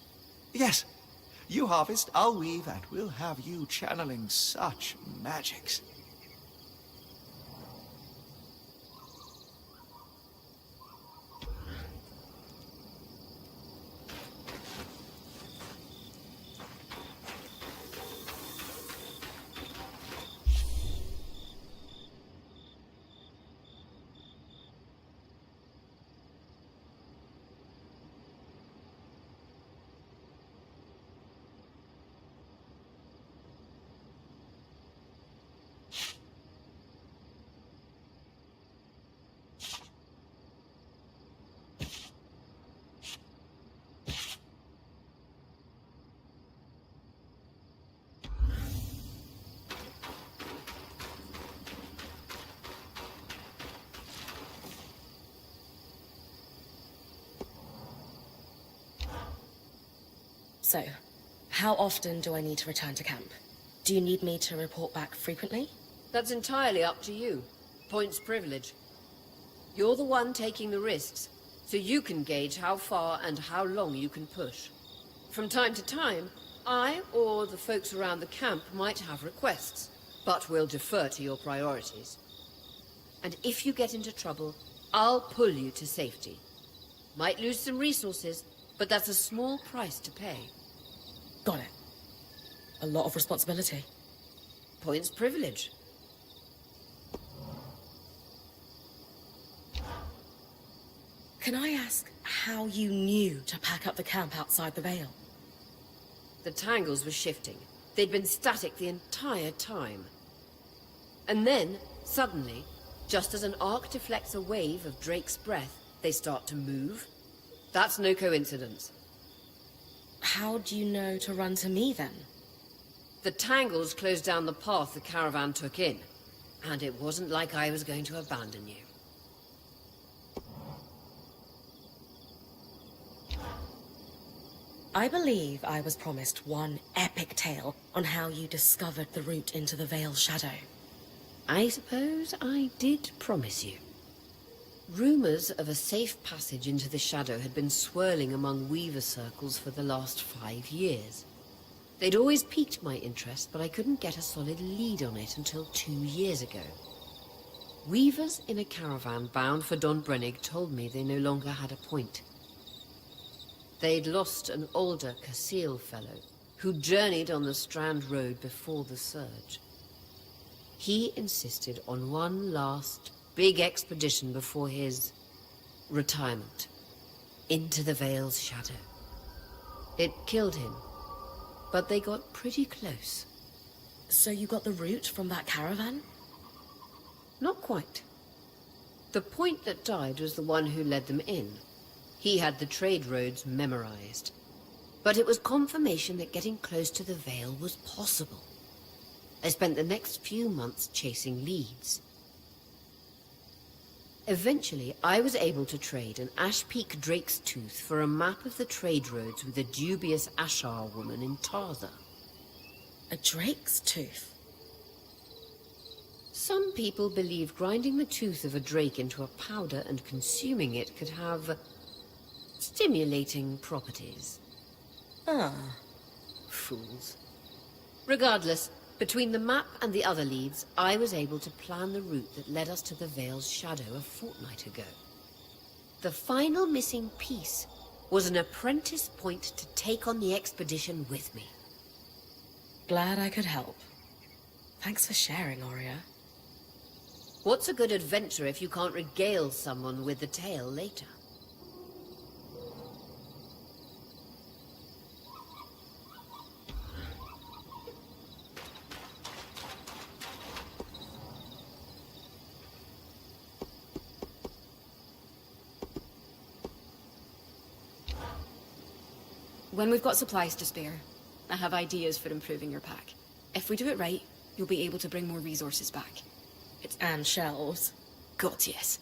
Yes. You harvest, I'll weave, and we'll have you channeling such magics.
So, how often do I need to return to camp? Do you need me to report back frequently?
That's entirely up to you. Points privilege. You're the one taking the risks, so you can gauge how far and how long you can push. From time to time, I or the folks around the camp might have requests, but we'll defer to your priorities. And if you get into trouble, I'll pull you to safety. Might lose some resources, but that's a small price to pay.
Got it. A lot of responsibility.
Points privilege.
Can I ask how you knew to pack up the camp outside the Veil?
The tangles were shifting. They'd been static the entire time. And then, suddenly, just as an arc deflects a wave of Drake's breath, they start to move. That's no coincidence.
How do you know to run to me, then?
The tangles closed down the path the caravan took in. And it wasn't like I was going to abandon you.
I believe I was promised one epic tale on how you discovered the route into the Veil's shadow.
I suppose I did promise you. Rumors of a safe passage into the shadow had been swirling among Weaver circles for the last 5 years. They'd always piqued my interest, but I couldn't get a solid lead on it until 2 years ago. Weavers in a caravan bound for Don Brennig told me they no longer had a point. They'd lost an older Casil fellow who journeyed on the Strand Road before the surge. He insisted on one last big expedition before his retirement into the Veil's shadow. It killed him, but they got pretty close.
So you got the route from that caravan?
Not quite. The point that died was the one who led them in. He had the trade roads memorized. But it was confirmation that getting close to the Veil was possible. I spent the next few months chasing leads. Eventually, I was able to trade an Ash Peak Drake's Tooth for a map of the trade roads with a dubious Ashar woman in Tarza.
A Drake's tooth?
Some people believe grinding the tooth of a drake into a powder and consuming it could have stimulating properties.
Ah.
Fools. Regardless, between the map and the other leads, I was able to plan the route that led us to the Veil's shadow a fortnight ago. The final missing piece was an apprentice point to take on the expedition with me.
Glad I could help. Thanks for sharing, Aurea.
What's a good adventure if you can't regale someone with the tale later?
When we've got supplies to spare, I have ideas for improving your pack. If we do it right, you'll be able to bring more resources back.
And shelves.
God, yes.